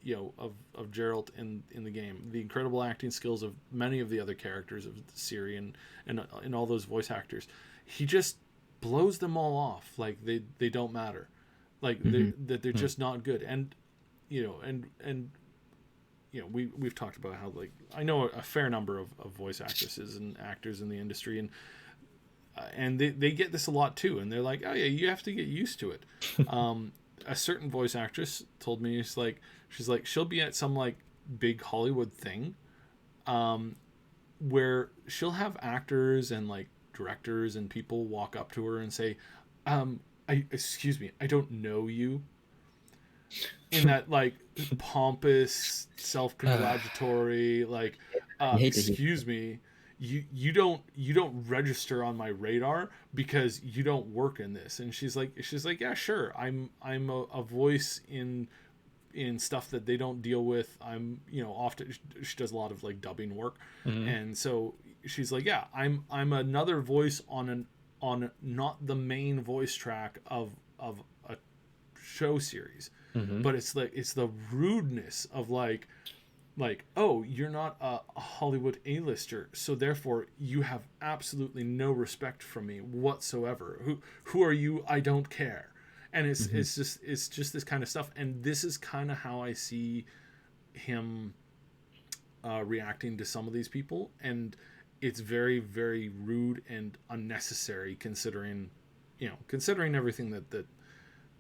you know, of Geralt in the game, the incredible acting skills of many of the other characters of Ciri and all those voice actors. He just blows them all off like they don't matter, like they're just not good. And you know, and you know, we've talked about how, like, I know a fair number of voice actresses and actors in the industry, and they get this a lot too, and they're like, oh yeah, you have to get used to it. A certain voice actress told me, she's like she'll be at some like big Hollywood thing, where she'll have actors and like directors and people walk up to her and say, excuse me, I don't know you, in that like pompous, self-congratulatory, like, excuse me, you don't register on my radar because you don't work in this. And she's like, yeah, sure, I'm a voice in stuff that they don't deal with. I'm, you know, often she does a lot of like dubbing work, and so she's like, yeah, I'm another voice on not the main voice track of a show series, but it's the rudeness of like, oh, you're not a Hollywood A-lister, so therefore you have absolutely no respect from me whatsoever. Who are you? I don't care. And it's just this kind of stuff. And this is kind of how I see him reacting to some of these people, and it's very, very rude and unnecessary considering everything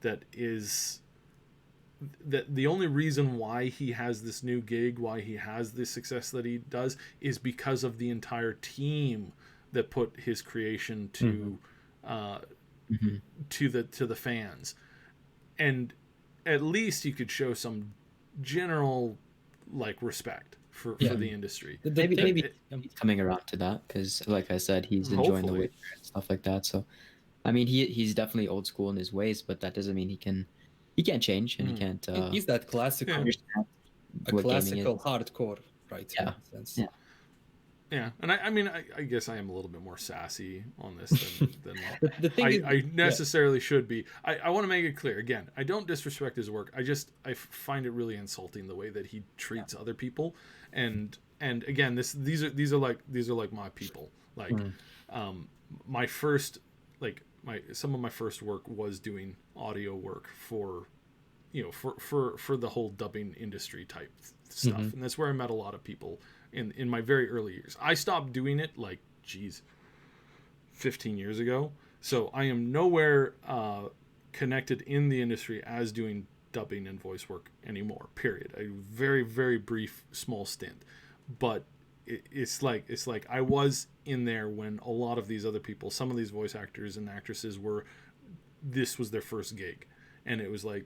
that is. That the only reason why he has this new gig, why he has the success that he does, is because of the entire team that put his creation to the fans. And at least you could show some general like respect for the industry. Maybe he's coming around to that, because like I said, he's enjoying the Witcher and stuff like that. So I mean, he's definitely old school in his ways, but that doesn't mean he can't change, and he can't. He's that classical, classical hardcore, right? Yeah. Yeah, and I mean, I guess I am a little bit more sassy on this than the thing I necessarily should be. I want to make it clear again. I don't disrespect his work. I find it really insulting the way that he treats other people, and again, these are like my people. Like, my first some of my first work was doing audio work for, you know, for the whole dubbing industry type stuff, and that's where I met a lot of people in my very early years. I stopped doing it 15 years ago, so I am nowhere connected in the industry as doing dubbing and voice work anymore, period. A very, very brief small stint, but it's like I was in there when a lot of these other people, some of these voice actors and actresses, this was their first gig, and it was like,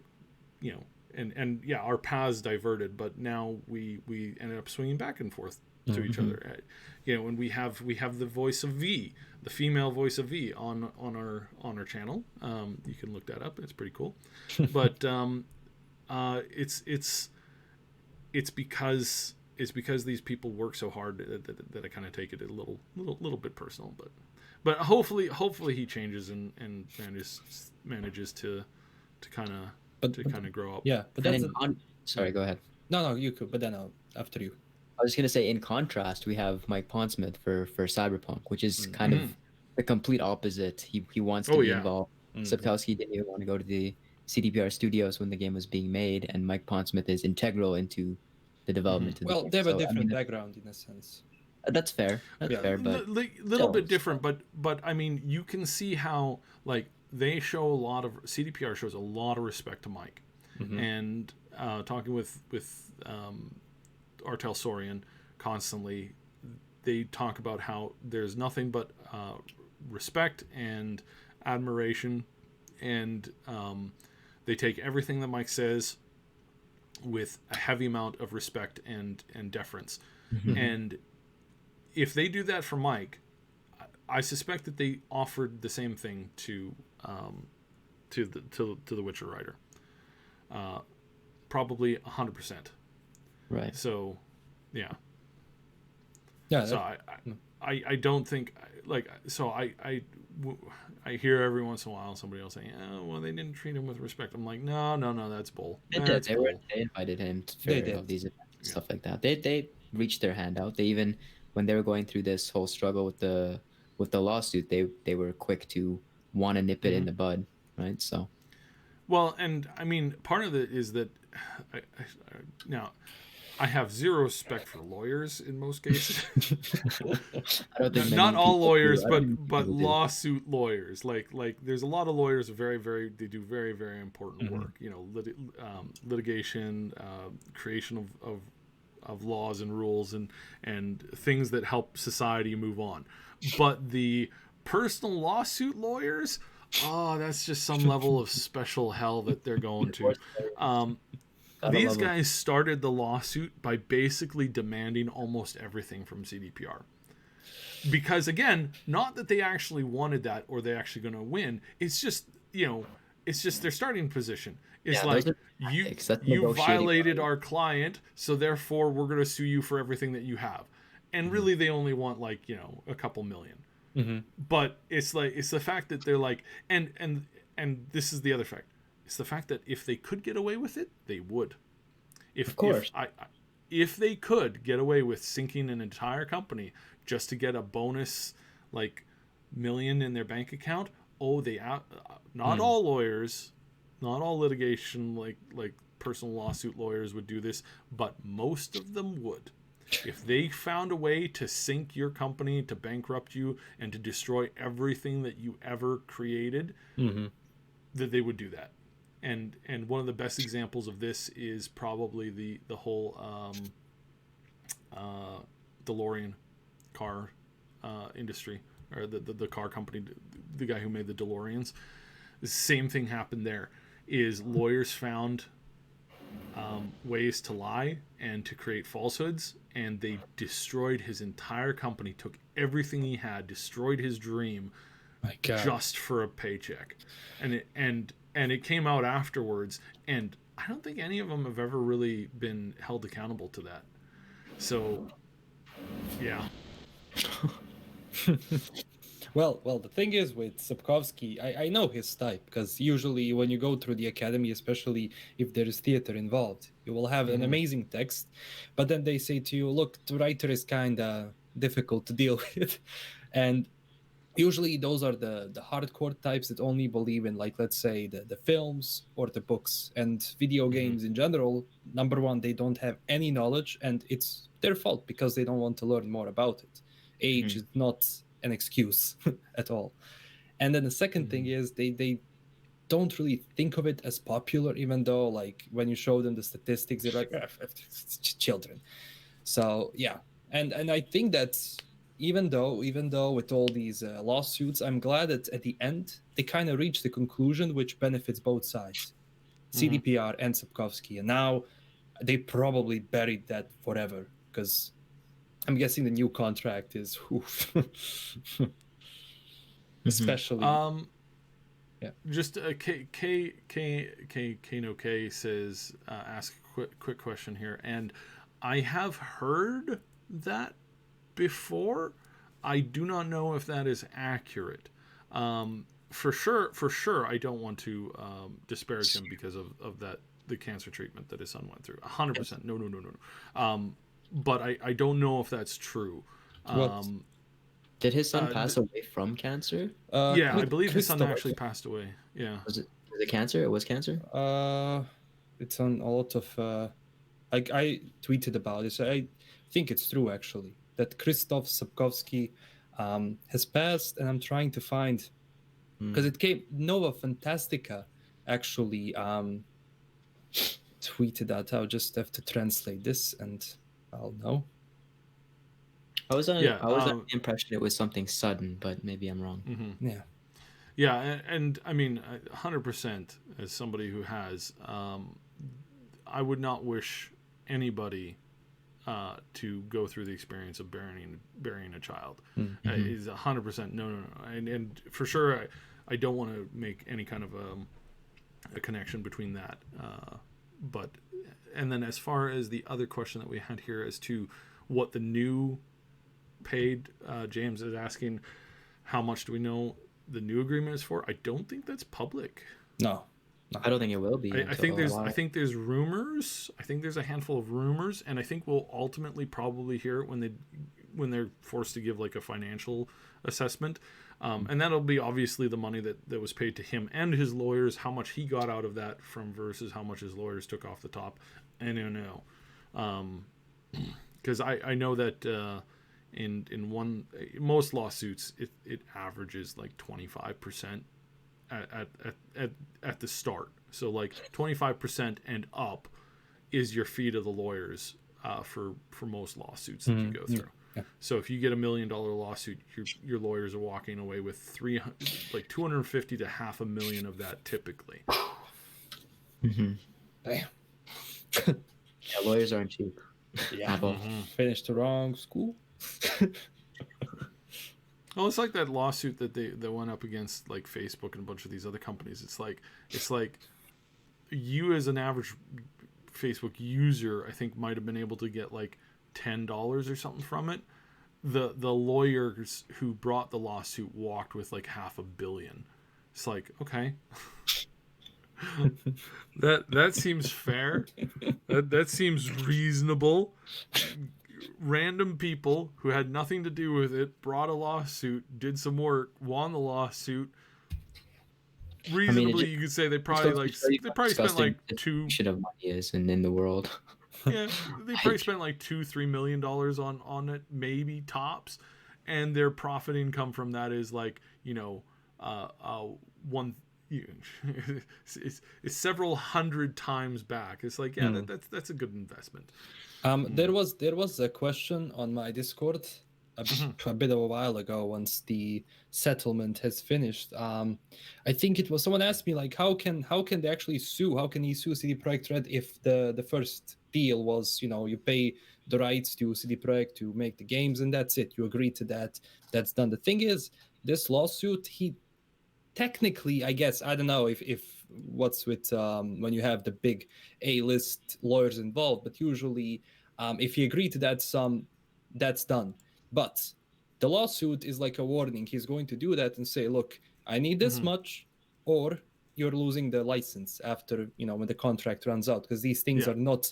you know, and yeah, our paths diverted, but now we ended up swinging back and forth to each other, you know. And we have the voice of V, the female voice of V on our channel. You can look that up; it's pretty cool. But it's because these people work so hard that I kind of take it a little bit personal. But hopefully he changes and manages to kind of grow up. Yeah, but that's sorry, go ahead. No, you could. But then after you. I was gonna say, in contrast, we have Mike Pondsmith for Cyberpunk, which is kind of the complete opposite. He wants to Oh be yeah. involved. Sapkowski didn't even want to go to the CDPR studios when the game was being made, and Mike Pondsmith is integral into the development of the Well, game. they have a So, I different mean, background in a sense. that's fair. That's Yeah. fair, but Little bit different, but I mean, you can see how like they show a lot of CDPR shows a lot of respect to Mike, and talking with Artel Sorian constantly, they talk about how there's nothing but respect and admiration, and they take everything that Mike says with a heavy amount of respect and deference. And if they do that for Mike, I suspect that they offered the same thing to the Witcher writer. Probably 100%. right. So, yeah. Yeah. So I don't think like so I hear every once in a while somebody else saying, oh well, they didn't treat him with respect. I'm like, no, that's bull. That's bull. They invited him They for did. all these events and stuff like that. They reached their hand out. They even, when they were going through this whole struggle with the lawsuit, they were quick to want to nip it in the bud, right? So Well, and I mean, part of it is that now I have zero respect for lawyers in most cases. I don't think Not many all people lawyers, do. I don't think but people do. lawsuit lawyers. Like there's a lot of lawyers they do very very important work. You know, litigation, creation of laws and rules and things that help society move on. But the personal lawsuit lawyers, oh, that's just some level of special hell that they're going to. These guys started the lawsuit by basically demanding almost everything from CDPR. Because again, not that they actually wanted that or they're actually going to win. It's just, it's just their starting position. It's like you violated our client, so therefore we're going to sue you for everything that you have. And really they only want like, a couple million. But it's the fact that they're like, and this is the other fact. It's the fact that if they could get away with it, they would. Of course. If they could get away with sinking an entire company just to get a bonus like million in their bank account, not all lawyers, not all litigation like personal lawsuit lawyers would do this, but most of them would. If they found a way to sink your company, to bankrupt you, and to destroy everything that you ever created, that they would do that. And one of the best examples of this is probably the whole DeLorean car industry, or the car company, the guy who made the DeLoreans. The same thing happened there. Is lawyers found ways to lie and to create falsehoods, and they destroyed his entire company, took everything he had, destroyed his dream, just for a paycheck. And it came out afterwards, and I don't think any of them have ever really been held accountable to that. So, yeah. Well, the thing is with Sapkowski, I know his type, because usually when you go through the academy, especially if there is theater involved, you will have an amazing text, but then they say to you, look, the writer is kind of difficult to deal with. And usually those are the hardcore types that only believe in, like, let's say the films or the books and video games in general. Number one, they don't have any knowledge, and it's their fault because they don't want to learn more about it. Age is not an excuse at all. And then the second thing is they don't really think of it as popular, even though, like, when you show them the statistics, they're like, it's children. So yeah, and I think that even though with all these lawsuits, I'm glad that at the end they kind of reached the conclusion which benefits both sides, CDPR and Sapkowski. And now they probably buried that forever, because I'm guessing the new contract is especially. Yeah. Just K says, ask a quick question here, and I have heard that before. I do not know if that is accurate. For sure, I don't want to disparage him because of the cancer treatment that his son went through. 100%. No. But I don't know if that's true. Did his son pass away from cancer? Yeah, I believe his son actually passed away. Yeah. Was it cancer? It was cancer? It's on a lot of... I tweeted about this. I think it's true, actually, that Krzysztof Sapkowski has passed, and I'm trying to find... Because it came... Nova Fantastica actually tweeted that. I'll just have to translate this, and I'll know. I was under the impression it was something sudden, but maybe I'm wrong. Mm-hmm. Yeah, and I mean, 100% as somebody who has, I would not wish anybody to go through the experience of burying a child. Mm-hmm. Is 100% no, and for sure, I don't want to make any kind of a connection between that. But and then as far as the other question that we had here as to what the new paid, James is asking, how much do we know the new agreement is for? I don't think that's public. No. I don't think it will be. I think there's rumors. I think there's a handful of rumors, and I think we'll ultimately probably hear it when they're forced to give like a financial assessment, and that'll be obviously the money that was paid to him and his lawyers, how much he got out of that from versus how much his lawyers took off the top. I don't know, because I know that in most lawsuits it averages like 25%. At the start, so like 25% and up is your fee to the lawyers for most lawsuits that you go through. Yeah. So if you get $1 million lawsuit, your lawyers are walking away with 250 to $500,000 of that typically. Mm-hmm. Damn. Yeah, lawyers aren't cheap. Yeah. Finished the wrong school. Well, it's like that lawsuit that went up against like Facebook and a bunch of these other companies. It's like you as an average Facebook user, I think, might have been able to get like $10 or something from it. The lawyers who brought the lawsuit walked with like $500 million. It's like, okay, that seems fair. That seems reasonable. Random people who had nothing to do with it brought a lawsuit, did some work, won the lawsuit. Reasonably, you could say they probably spent like two. Of money is in the world. Yeah, they probably spent like $2-3 million on it, maybe tops, and their profit income from that is like one. It's several hundred times back. It's like that's a good investment. There was a question on my Discord a bit of a while ago once the settlement has finished. I think it was someone asked me like how can they actually sue? How can he sue CD Projekt Red if the first deal was you pay the rights to CD Projekt to make the games and that's it. You agree to that. That's done. The thing is, this lawsuit, he technically, I guess, I don't know if what's with when you have the big A-list lawyers involved, but usually if you agree to that sum, that's done. But the lawsuit is like a warning. He's going to do that and say, look, I need this much, or you're losing the license after, when the contract runs out, because these things are not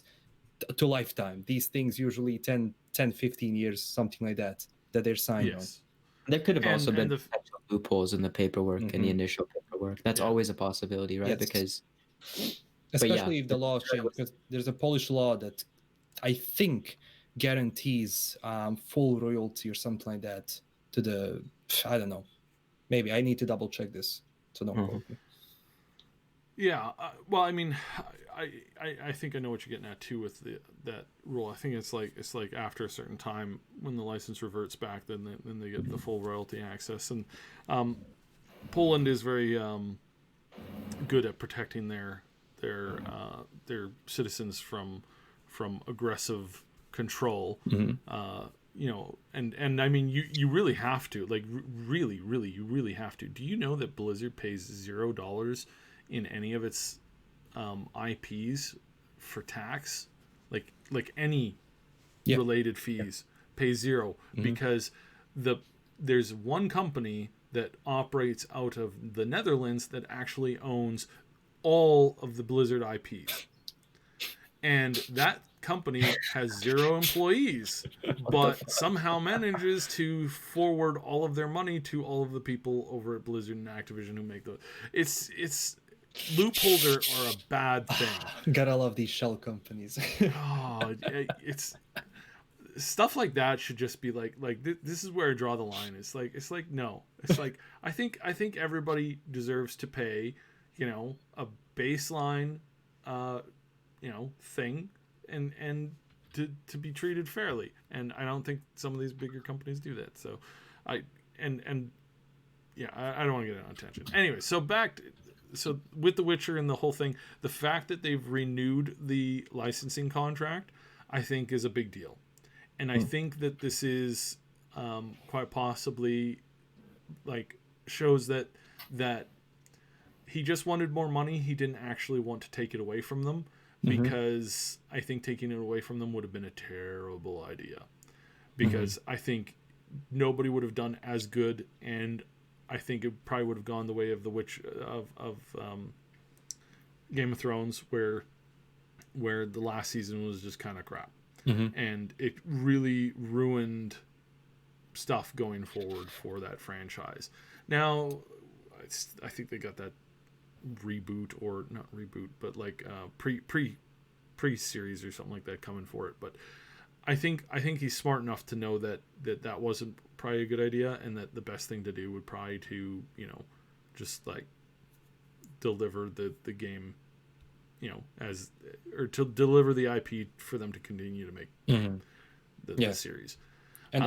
to lifetime. These things usually 10, 15 years, something like that they're signed on. There could have also been potential loopholes in the paperwork and the initial paperwork. That's always a possibility, right? Yes. Because especially if the law changes, because there's a Polish law that I think guarantees full royalty or something like that to the, I don't know. Maybe I need to double check this. So don't quote me. Yeah, well, I mean, I think I know what you're getting at too with that rule. I think it's like after a certain time when the license reverts back, then they get the full royalty access. And Poland is very good at protecting their citizens from aggressive control. And I mean you really have to, like, really you really have to. Do you know that Blizzard pays $0 in any of its IPs for tax, like any related fees, pay zero, because there's one company that operates out of the Netherlands that actually owns all of the Blizzard IPs, and that company has 0 employees, but somehow manages to forward all of their money to all of the people over at Blizzard and Activision who make the. It's loopholes are a bad thing. Gotta love these shell companies. It's stuff like that should just be like this is where I draw the line. It's like no. It's like I think everybody deserves to pay, a baseline thing and to be treated fairly. And I don't think some of these bigger companies do that. So I don't want to get on a tangent. Anyway, so with The Witcher and the whole thing, the fact that they've renewed the licensing contract, I think is a big deal. And I think that this is quite possibly shows that he just wanted more money. He didn't actually want to take it away from them, because I think taking it away from them would have been a terrible idea, because I think nobody would have done as good, and I think it probably would have gone the way of of Game of Thrones, where the last season was just kind of crap. And it really ruined stuff going forward for that franchise. Now, I think they got that reboot, or not reboot, but pre-series or something like that coming for it. But I think he's smart enough to know that wasn't probably a good idea, and that the best thing to do would probably to just deliver the game, or to deliver the IP for them to continue to make the series. And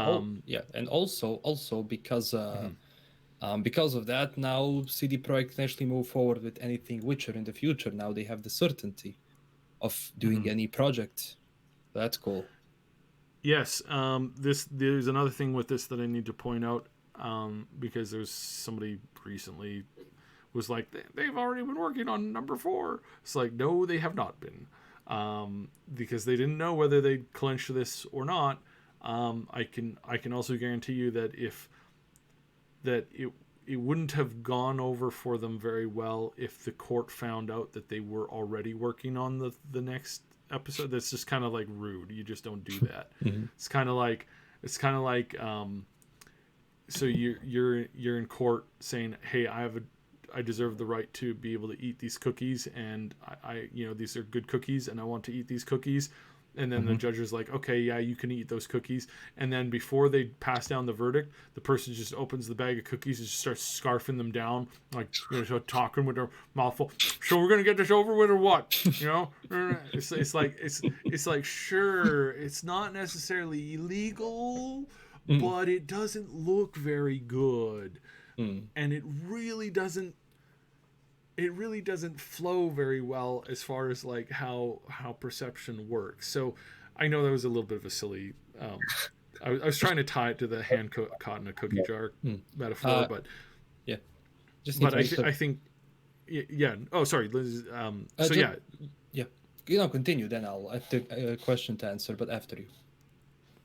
and also because of that, now CD Projekt can actually move forward with anything Witcher in the future. Now they have the certainty of doing any project. That's cool. Yes. There's another thing with this that I need to point out, because there's somebody recently was like, they've already been working on number 4. It's like, no, they have not been, because they didn't know whether they'd clinch this or not. I can also guarantee you that it wouldn't have gone over for them very well if the court found out that they were already working on the next episode. That's just kind of rude. You just don't do that. It's kind of like so you're in court saying, hey, I deserve the right to be able to eat these cookies, and I these are good cookies, and I want to eat these cookies. And then the judge is like, okay, yeah, you can eat those cookies. And then before they pass down the verdict, the person just opens the bag of cookies and just starts scarfing them down, so talking with their mouth full. So we're gonna get this over with, or what? It's like sure, it's not necessarily illegal, but it doesn't look very good, and it really doesn't flow very well as far as how perception works. So I know that was a little bit of a silly I was trying to tie it to the hand caught in a cookie jar metaphor, but I think oh, sorry, Liz, continue, then I'll have a question to answer, but after you.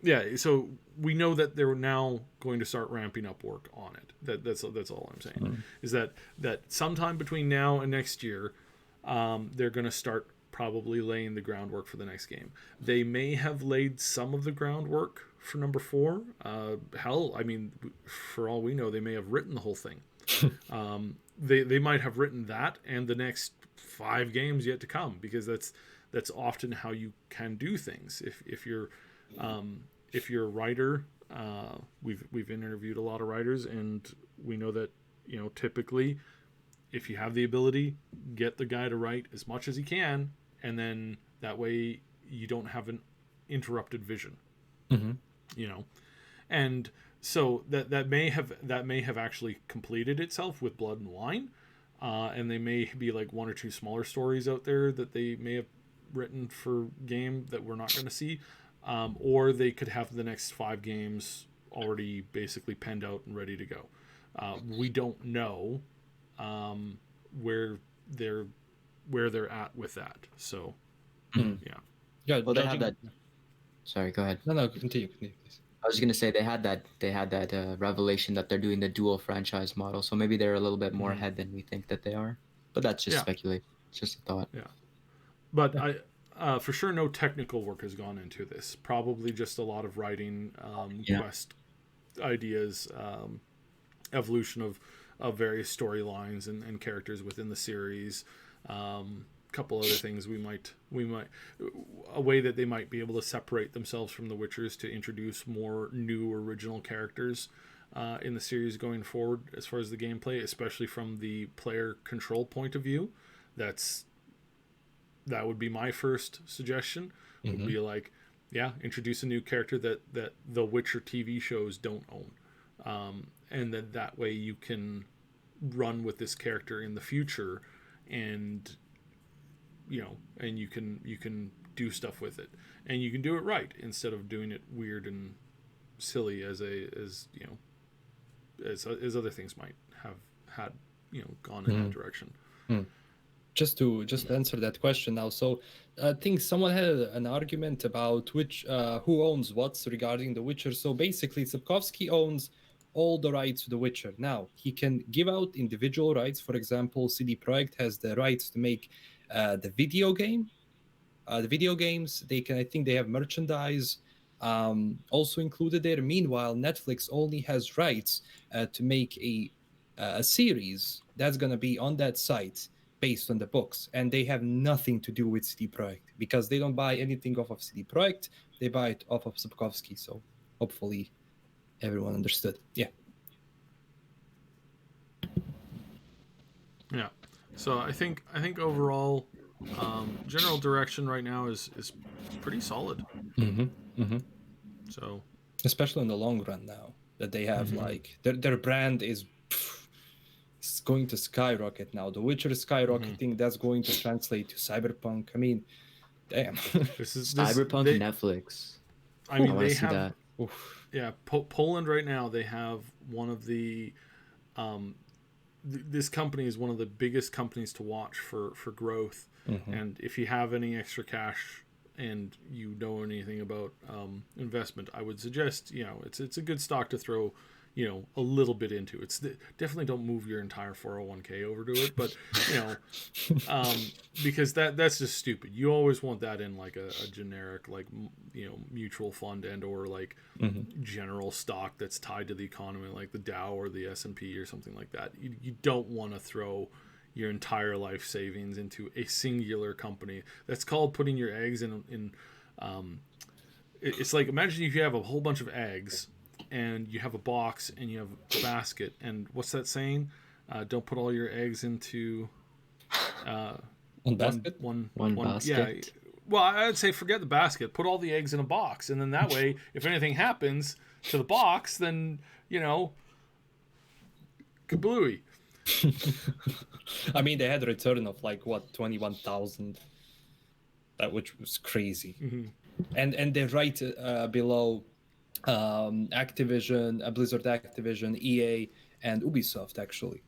Yeah, so we know that they're now going to start ramping up work on it. That's all I'm saying. Is that sometime between now and next year, they're going to start probably laying the groundwork for the next game. They may have laid some of the groundwork for number 4. Hell, I mean, for all we know, they may have written the whole thing. They might have written that and the next 5 games yet to come, because that's often how you can do things. If you're a writer, we've interviewed a lot of writers, and we know that typically, if you have the ability, get the guy to write as much as he can, and then that way you don't have an interrupted vision. And so that may have actually completed itself with Blood and Wine, and they may be 1 or 2 smaller stories out there that they may have written for game that we're not going to see. Or they could have the next 5 games already basically penned out and ready to go. We don't know where they're at with that. So, Yeah. Well, they have that. Sorry, go ahead. No, continue, please. I was gonna say they had that revelation that they're doing the dual franchise model. So maybe they're a little bit more ahead than we think that they are. But that's just speculation. It's just a thought. Yeah. But for sure no technical work has gone into this. Probably just a lot of writing, quest ideas, evolution of various storylines and characters within the series. Couple other things we might a way that they might be able to separate themselves from the Witchers to introduce more new original characters in the series going forward as far as the gameplay, especially from the player control point of view. That would be my first suggestion. Would be like, introduce a new character that the Witcher TV shows don't own, and then that way you can run with this character in the future, and and you can do stuff with it, and you can do it right instead of doing it weird and silly as other things might have had gone in that direction. Just to answer that question now, so I think someone had an argument about who owns what regarding The Witcher. So basically, Sapkowski owns all the rights to The Witcher. Now, he can give out individual rights. For example, CD Projekt has the rights to make the video game. The video games, I think they have merchandise also included there. Meanwhile, Netflix only has rights to make a series that's going to be on that site based on the books, and they have nothing to do with CD Projekt because they don't buy anything off of CD Projekt. They buy it off of Sapkowski. So hopefully everyone understood. Yeah. So I think overall, general direction right now is pretty solid. So especially in the long run now that they have like their brand is going to skyrocket now. The Witcher is skyrocketing. That's going to translate to Cyberpunk. I mean, damn. Cyberpunk Netflix. I mean, they have that. Yeah, Poland right now, they have one of the this company is one of the biggest companies to watch for growth. And if you have any extra cash and you know anything about investment, I would suggest it's a good stock to throw a little bit into. Definitely don't move your entire 401k over to it, but because that's just stupid. You always want that in like a generic like mutual fund and or like general stock that's tied to the economy, like the Dow or the S&P or something like that. You don't want to throw your entire life savings into a singular company. That's called putting your eggs in it's like, imagine if you have a whole bunch of eggs and you have a box and you have a basket, and what's that saying? Don't put all your eggs into one basket. One basket. Yeah. Well, I'd say forget the basket. Put all the eggs in a box, and then that way, if anything happens to the box, then kablooey. I mean, they had a return of like 21,000, which was crazy, and they're right below Activision, Blizzard, Activision, EA, and Ubisoft actually,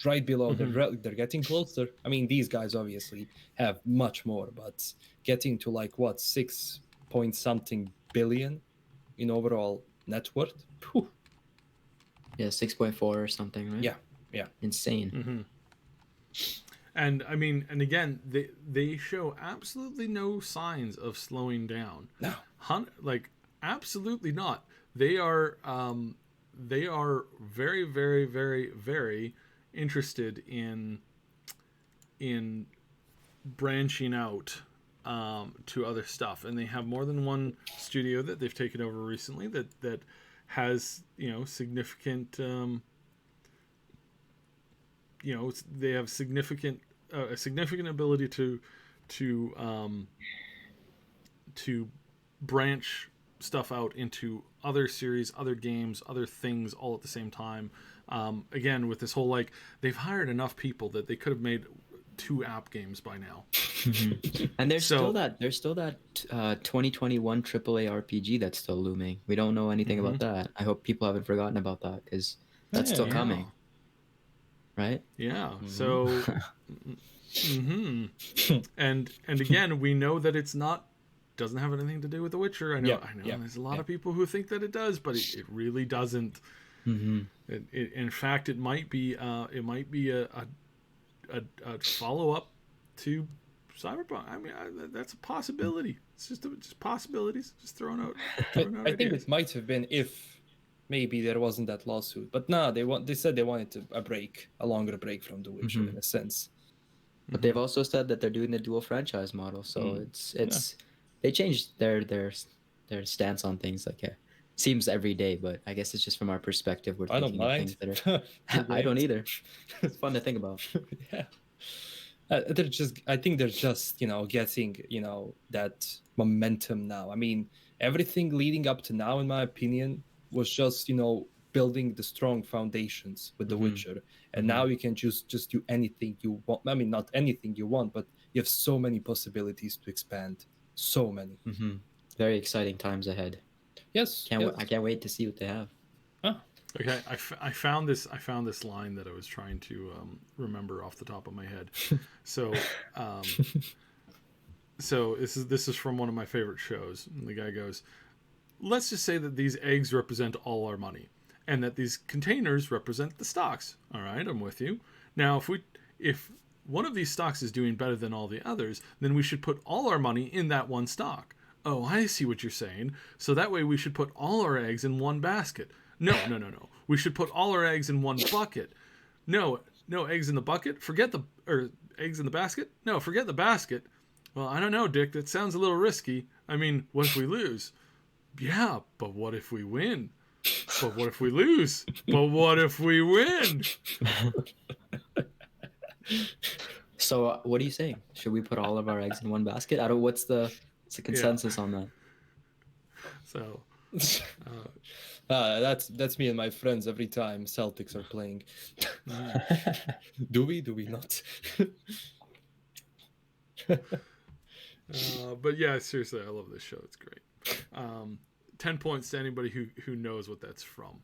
right below. They're getting closer. I mean, these guys obviously have much more, but getting to like 6 point something billion in overall net worth. Whew. Yeah, 6.4 or something, right? Yeah, insane. And I mean, and again, they show absolutely no signs of slowing down. No, absolutely not. They are very, very, very, very interested in branching out to other stuff, and they have more than one studio that they've taken over recently that has significant they have significant a significant ability to branch stuff out into other series, other games, other things all at the same time. Again, with this whole they've hired enough people that they could have made 2 app games by now. And there's still that 2021 AAA RPG that's still looming. We don't know anything about that. I hope people haven't forgotten about that because that's still coming. Right? Yeah. So and again, we know that it's doesn't have anything to do with The Witcher. I know there's a lot of people who think that it does, but it really doesn't. In fact, it might be a follow-up to Cyberpunk. I mean, that's a possibility. It's just possibilities. Just throwing out. I think it might have been if maybe there wasn't that lawsuit, but no, they said they wanted a longer break from The Witcher in a sense. But they've also said that they're doing the dual franchise model, so they changed their stance on things. Like seems every day, but I guess it's just from our perspective. We're thinking of things that are. I don't either. It's fun to think about. Yeah. I think they're just getting that momentum now. I mean, everything leading up to now, in my opinion, was just building the strong foundations with The Witcher, and now you can just do anything you want. I mean, not anything you want, but you have so many possibilities to expand. So many. Very exciting times ahead. Yes. I can't wait to see what they have. Okay, I found this line that I was trying to remember off the top of my head. So this is from one of my favorite shows. And the guy goes, "Let's just say that these eggs represent all our money, and that these containers represent the stocks. All right, I'm with you. Now, if one of these stocks is doing better than all the others, then we should put all our money in that one stock. Oh, I see what you're saying. So that way we should put all our eggs in one basket. No. We should put all our eggs in one bucket. No, eggs in the bucket? Eggs in the basket? No, forget the basket. Well, I don't know, Dick. That sounds a little risky. I mean, what if we lose? Yeah, but what if we win? But what if we lose? But what if we win?" So, what are you saying? Should we put all of our eggs in one basket? What's the consensus on that? So, that's me and my friends every time Celtics are playing. Do we not? But yeah, seriously, I love this show. It's great. 10 points to anybody who knows what that's from.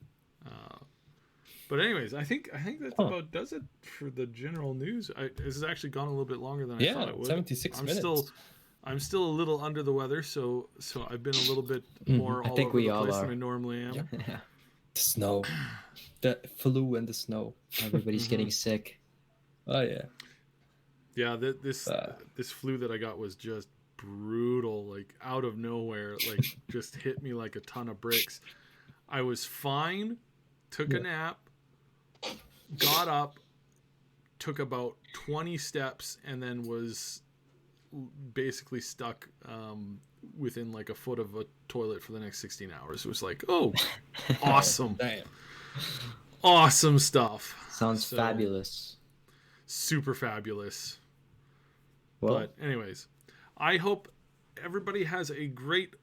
But anyways, I think that about does it for the general news. This has actually gone a little bit longer than I thought it would. 76 minutes. I'm still a little under the weather, so I've been a little bit more all over the place than I normally am. Yeah. The snow, the flu and the snow. Everybody's getting sick. Oh yeah. Yeah, this flu that I got was just brutal, like out of nowhere, like just hit me like a ton of bricks. I was fine, took a nap, got up, took about 20 steps, and then was basically stuck within like a foot of a toilet for the next 16 hours. It was like, oh, awesome. Damn. Awesome stuff. Sounds fabulous. Super fabulous. Well, but anyways, I hope everybody has a great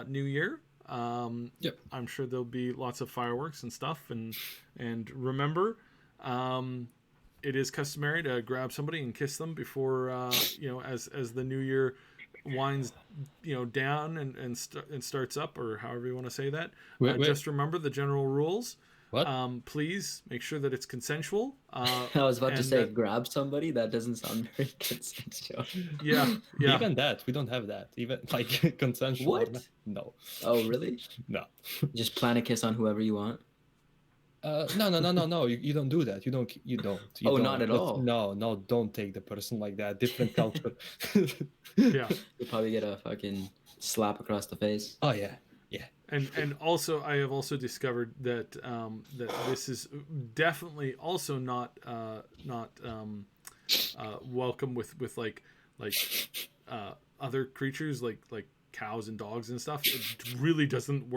new year. Yep. I'm sure there'll be lots of fireworks and stuff, and remember, it is customary to grab somebody and kiss them before as the new year winds down and starts up, or however you want to say that. Just remember the general rules. What? Please make sure that it's consensual. I was about to say grab somebody. That doesn't sound very consensual. Yeah. Even that, we don't have that. Even like consensual. What? No. Oh, really? No. Just plan a kiss on whoever you want. No. You don't do that. You don't. Oh, not at all. No. Don't take the person like that. Different culture. Yeah. You'll probably get a fucking slap across the face. Oh yeah. And also, I have also discovered that that this is definitely also not welcome with like other creatures like cows and dogs and stuff. It really doesn't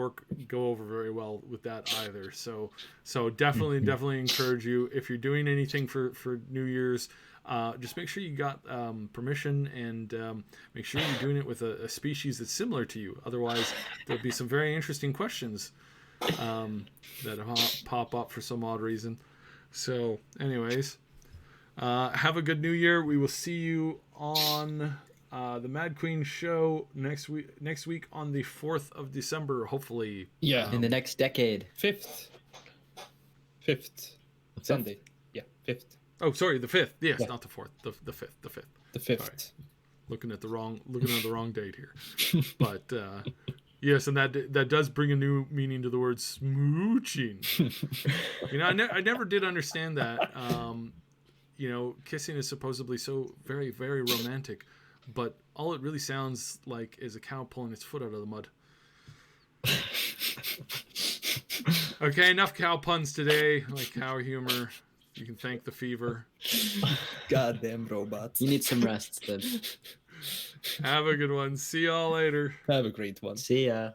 go over very well with that either. So definitely encourage you, if you're doing anything for New Year's, just make sure you got permission, and make sure you're doing it with a species that's similar to you. Otherwise, there'll be some very interesting questions that pop up for some odd reason. So anyways, have a good New Year. We will see you on the Madqueen Show next week on the 4th of December, hopefully. Yeah. In the next decade. 5th Sunday. Yeah, 5th. Oh, sorry, the 5th. Yes, not the 4th. The 5th. The 5th. Sorry. Looking at the wrong date here. But yes, and that does bring a new meaning to the word smooching. I never did understand that. Kissing is supposedly so very, very romantic. but all it really sounds like is a cow pulling its foot out of the mud. Okay, enough cow puns today. Like cow humor. You can thank the fever. Goddamn robots. You need some rest, then. Have a good one. See y'all later. Have a great one. See ya.